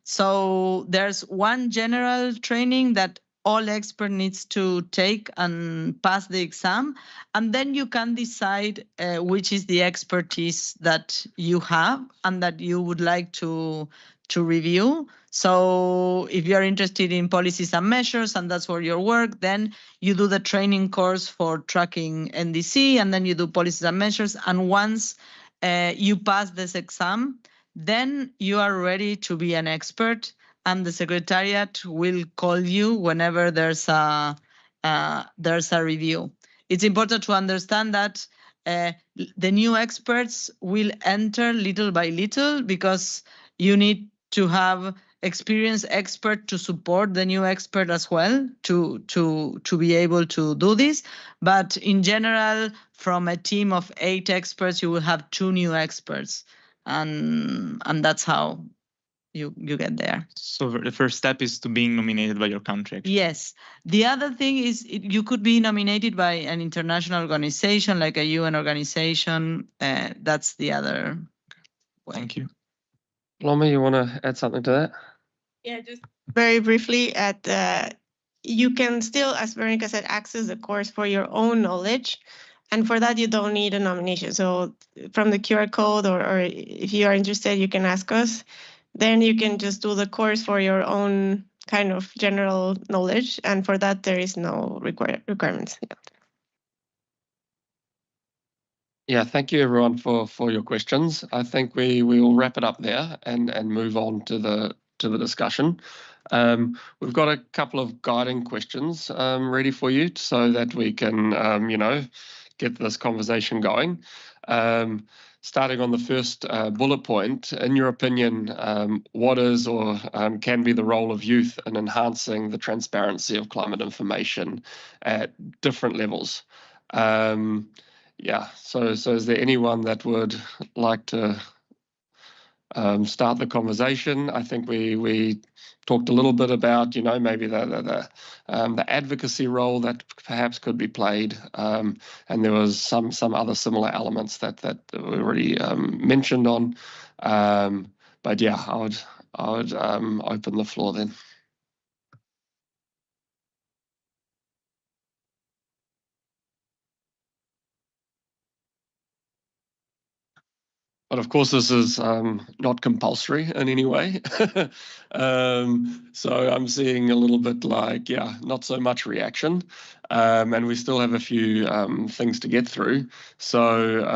So there's one general training that all expert needs to take and pass the exam. And then you can decide which is the expertise that you have and that you would like to review. So if you're interested in policies and measures and that's where your work, then you do the training course for tracking NDC, and then you do policies and measures. And once you pass this exam, then you are ready to be an expert, and the Secretariat will call you whenever there's a review. It's important to understand that the new experts will enter little by little, because you need to have experienced expert to support the new expert as well to be able to do this. But in general, from a team of 8 experts, you will have 2 new experts, and that's how you get there. So the first step is to being nominated by your country. Actually. Yes. The other thing is you could be nominated by an international organization, like a UN organization. That's the other way. Thank you. Paloma, you want to add something to that? Yeah, just very briefly, you can still, as Veronica said, access the course for your own knowledge. And for that, you don't need a nomination. So from the QR code, or if you are interested, you can ask us. Then you can just do the course for your own kind of general knowledge. And for that, there is no requirements. Yeah, thank you everyone for your questions. I think we will wrap it up there and move on to the discussion. We've got a couple of guiding questions ready for you so that we can get this conversation going. Starting on the first bullet point, in your opinion, what is or can be the role of youth in enhancing the transparency of climate information at different levels? So is there anyone that would like to start the conversation. I think we talked a little bit about, maybe the advocacy role that perhaps could be played, and there was some other similar elements that we already mentioned on. But yeah, I would open the floor then. But of course, this is not compulsory in any way. So I'm seeing a little bit like, not so much reaction. And we still have a few things to get through. So,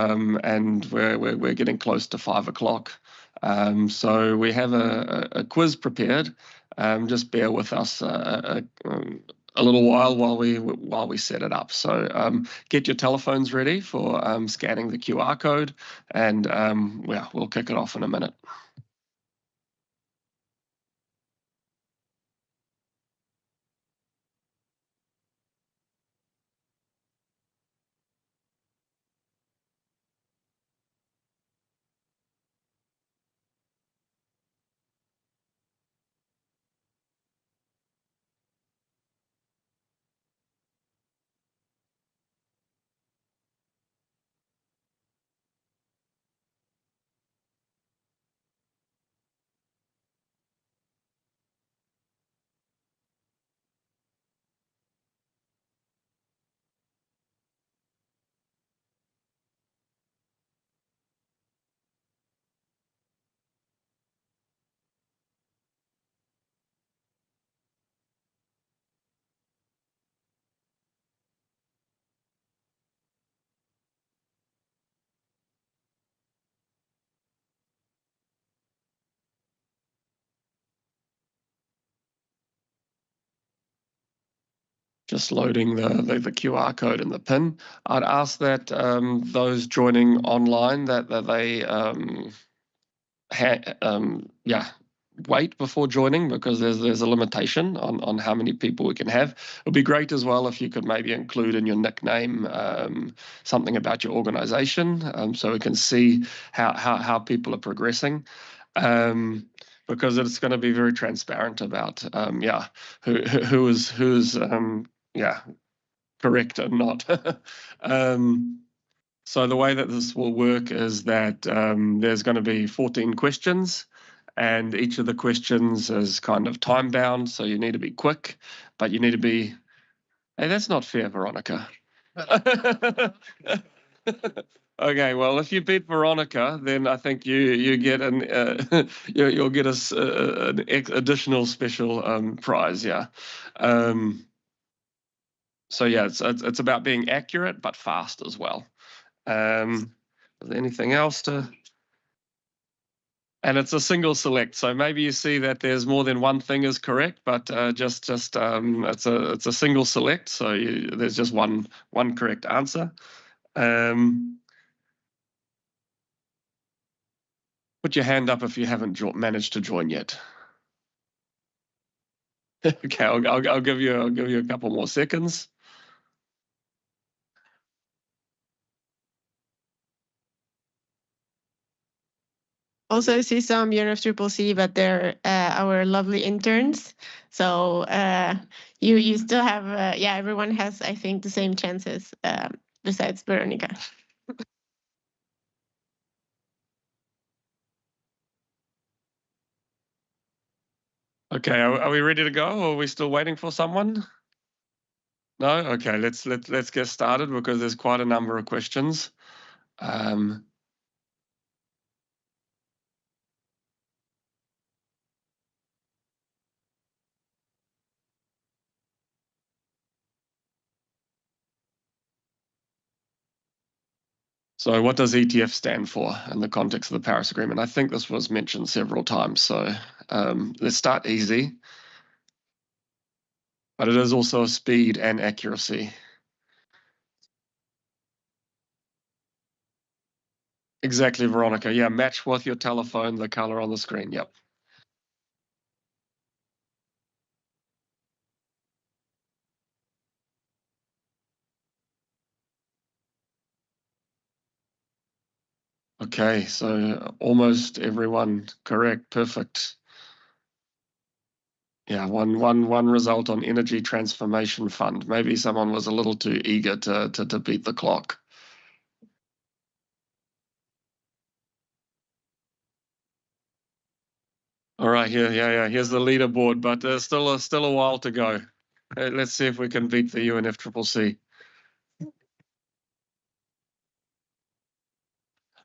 and we're getting close to 5 o'clock. So we have a quiz prepared. Just bear with us a little while we set it up. So get your telephones ready for scanning the QR code, and we'll kick it off in a minute. Just loading the QR code and the PIN. I'd ask that those joining online that they wait before joining, because there's a limitation on how many people we can have. It'd be great as well if you could maybe include in your nickname something about your organization, so we can see how people are progressing. Because it's going to be very transparent about who is correct and not. So the way that this will work is that there's going to be 14 questions, and each of the questions is kind of time bound, so you need to be quick, but you need to be. Hey, that's not fair, Veronica. Okay, well, if you beat Veronica, then I think you get you'll get an additional special prize. Yeah. So yeah, it's about being accurate but fast as well. Is there anything else to? And it's a single select, so maybe you see that there's more than one thing is correct, but just it's a single select, so there's just one correct answer. Put your hand up if you haven't managed to join yet. Okay, I'll give you a couple more seconds. Also, I see some UNFCCC, but they're our lovely interns. So you still have, everyone has, I think, the same chances besides Veronica. Okay, are we ready to go, or are we still waiting for someone? No? Okay, let's get started, because there's quite a number of questions. So what does ETF stand for in the context of the Paris Agreement? I think this was mentioned several times, so let's start easy. But it is also speed and accuracy. Exactly, Veronica. Yeah, match with your telephone the color on the screen. Yep. Okay, so almost everyone correct. Perfect. Yeah, one result on Energy Transformation Fund. Maybe someone was a little too eager to beat the clock. All right, yeah. Here's the leaderboard, but there's still a while to go. Let's see if we can beat the UNFCCC.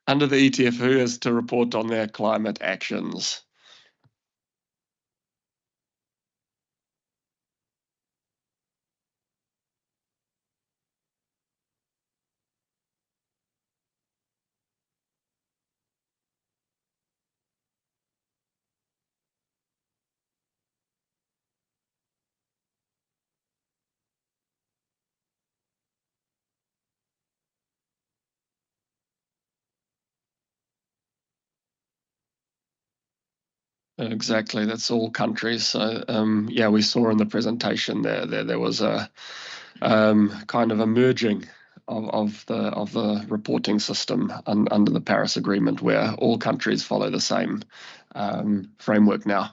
Under the ETF, who is to report on their climate actions? Exactly, that's all countries. So yeah, we saw in the presentation there was a kind of a merging of the reporting system under the Paris Agreement, where all countries follow the same framework now.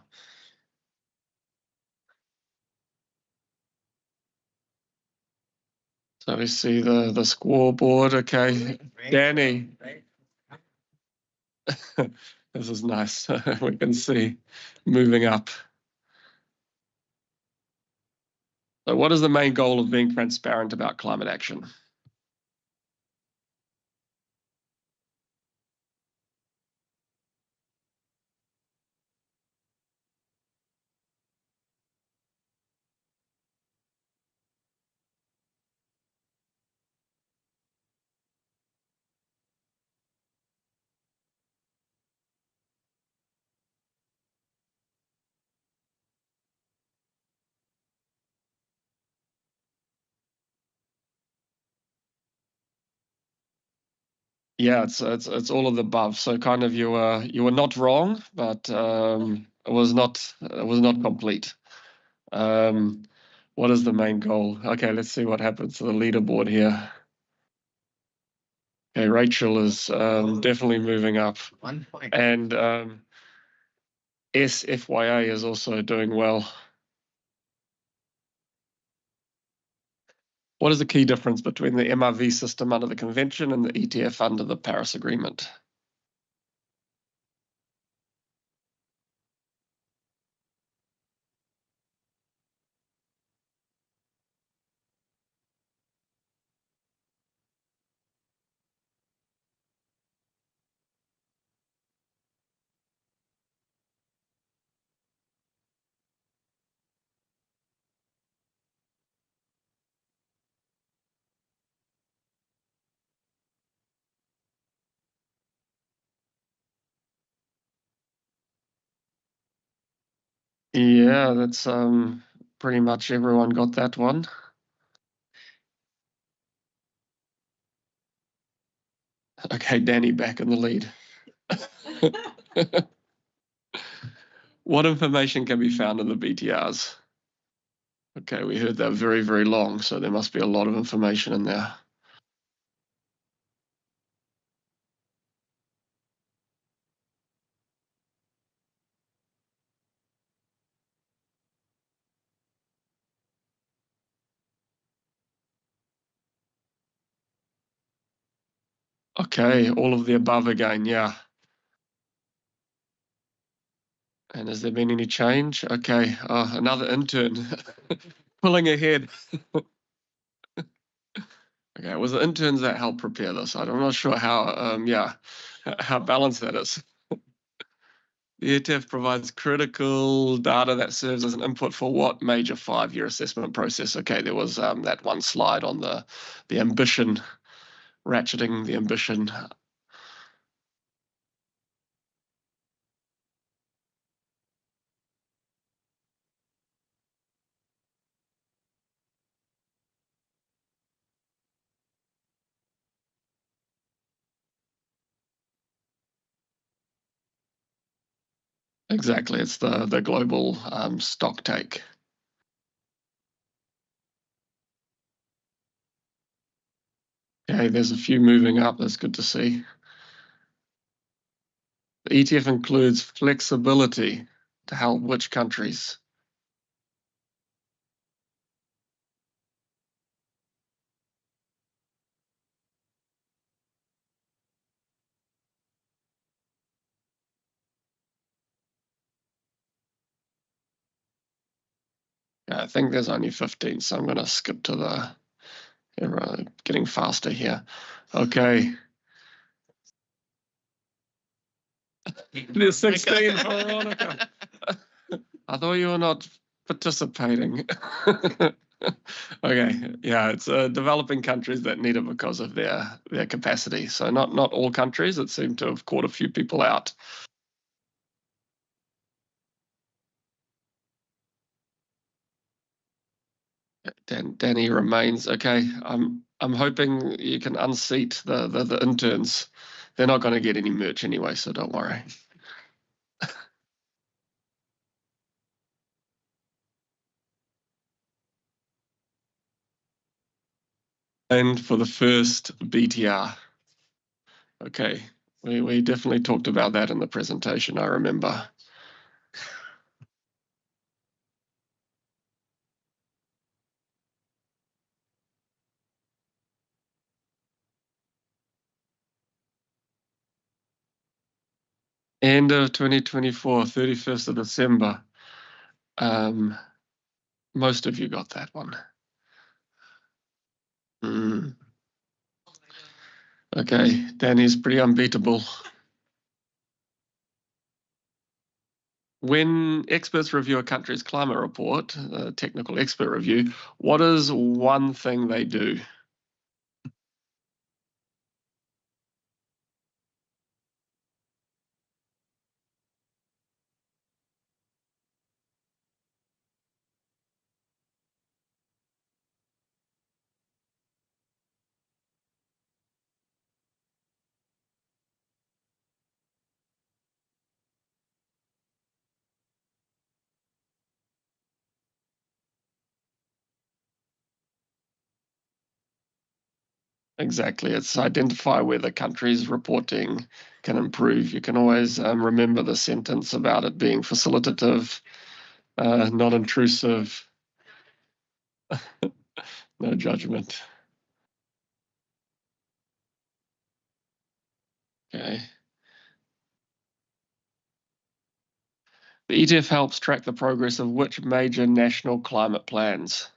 So we see the scoreboard. Okay, Danny. This is nice. We can see moving up. So what is the main goal of being transparent about climate action? Yeah, it's all of the above. So kind of you were not wrong, but it was not complete. What is the main goal? Okay, let's see what happens to the leaderboard here. Okay, Rachel is definitely moving up. 1 point. And SFYA is also doing well. What is the key difference between the MRV system under the convention and the ETF under the Paris Agreement? Yeah, that's pretty much everyone got that one. Okay, Danny back in the lead. What information can be found in the BTRs? Okay, we heard that very, very long, so there must be a lot of information in there. Okay, all of the above again, yeah. And has there been any change? Okay, another intern pulling ahead. Okay, it was the interns that helped prepare this. I'm not sure how, how balanced that is. The ETF provides critical data that serves as an input for what major 5-year assessment process? Okay, there was that one slide on the ambition, ratcheting the ambition. Exactly, it's the global stock take. Okay, there's a few moving up. That's good to see. The ETF includes flexibility to help which countries? Yeah, I think there's only 15, so I'm going to skip to the getting faster here. Okay. There's 16 for Veronica. I thought you were not participating. Okay, yeah, it's developing countries that need it because of their capacity. So not all countries. It seemed to have caught a few people out. Danny remains. Okay, I'm hoping you can unseat the interns. They're not going to get any merch anyway, so don't worry. And for the first BTR. Okay, we definitely talked about that in the presentation, I remember. End of 2024, 31st of December. Most of you got that one. Okay, Danny's pretty unbeatable. When experts review a country's climate report, a technical expert review, what is one thing they do? Exactly. It's identify where the country's reporting can improve. You can always remember the sentence about it being facilitative, not intrusive, no judgment. Okay. The ETF helps track the progress of which major national climate plans?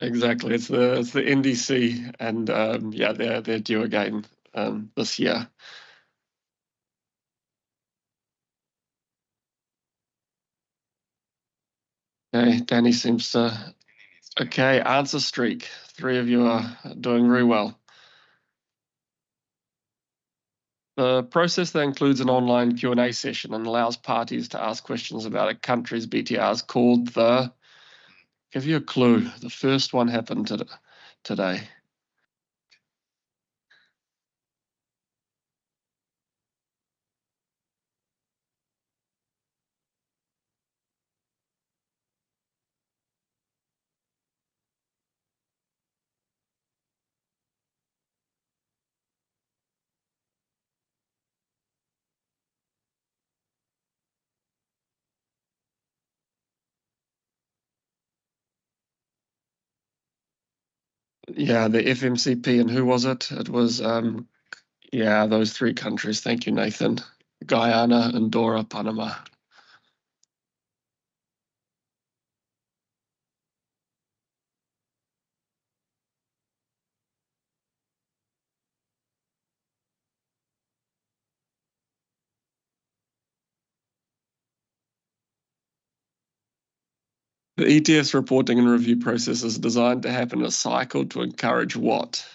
Exactly. It's the NDC, and yeah, they're due again this year. Okay, Danny seems to. Okay, answer streak. 3 of you are doing very well. The process that includes an online Q&A session and allows parties to ask questions about a country's BTRs called the. Give you a clue. The first one happened today. Yeah, the FMCP, and who was it? It was yeah, those 3 countries. Thank you, Nathan. Guyana, Andorra, Panama. The ETF's reporting and review process is designed to happen in a cycle to encourage what?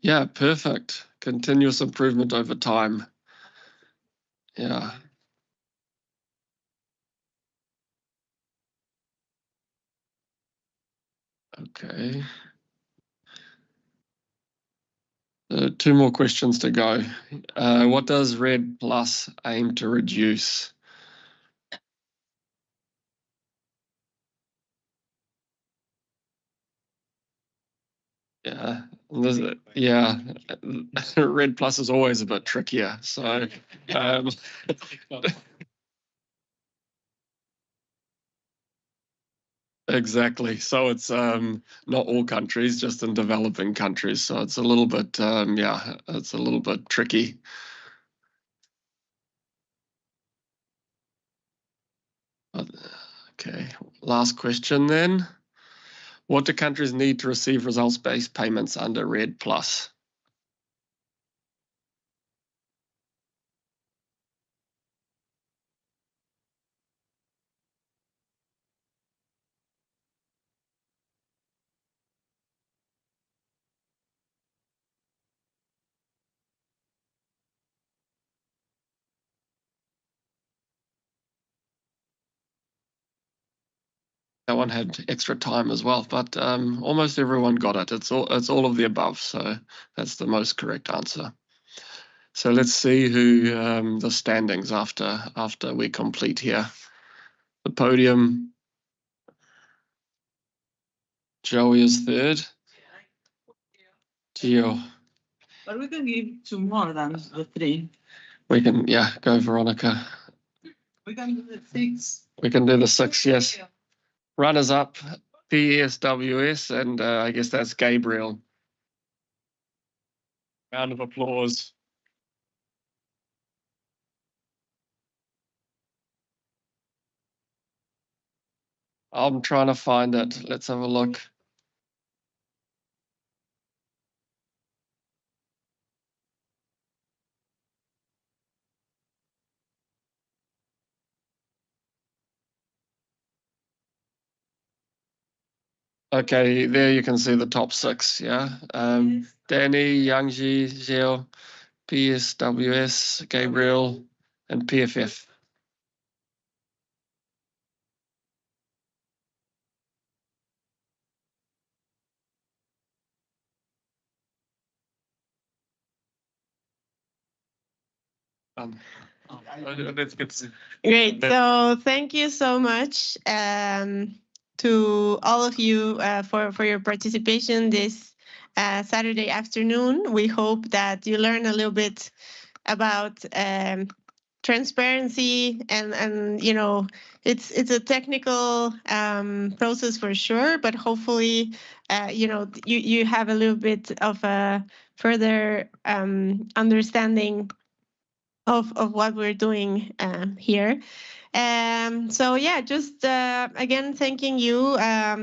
Yeah, perfect. Continuous improvement over time. Yeah. Okay. 2 more questions to go. What does REDD+ aim to reduce? Yeah, REDD+ is always a bit trickier. So, exactly. So it's not all countries, just in developing countries. So it's a little bit, it's a little bit tricky. Okay, last question then. What do countries need to receive results-based payments under REDD+? That one had extra time as well, but almost everyone got it. It's all of the above, so that's the most correct answer. So let's see who the standings after we complete here. The podium. Joey is third. Gio. But we can give 2 more than the 3. We can, go Veronica. We can do the 6. We can do the 6, yes. Runners up, PSWS, and I guess that's Gabriel. Round of applause. I'm trying to find it. Let's have a look. Okay, there you can see the top 6, yeah. Danny, Yangji, Gio, PSWS, Gabriel, and PFF. Great. So thank you so much to all of you for your participation this Saturday afternoon. We hope that you learn a little bit about transparency and it's a technical process for sure, but hopefully you have a little bit of a further understanding of what we're doing here. So yeah, just again thanking you.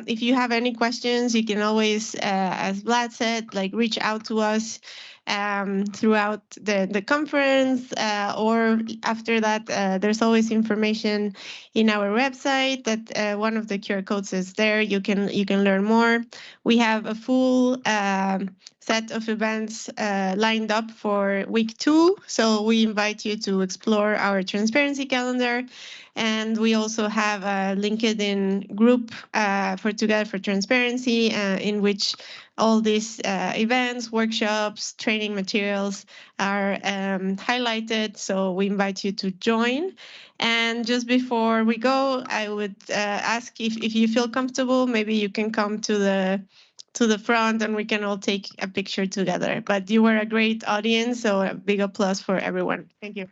If you have any questions, you can always, as Vlad said, like reach out to us throughout the conference or after that. There's always information in our website that one of the QR codes is there. You can learn more. We have a full set of events lined up for week 2. So we invite you to explore our transparency calendar. And we also have a LinkedIn group for Together for Transparency in which all these events, workshops, training materials are highlighted. So we invite you to join. And just before we go, I would ask if you feel comfortable, maybe you can come to the front and we can all take a picture together. But you were a great audience, so a big applause for everyone. Thank you.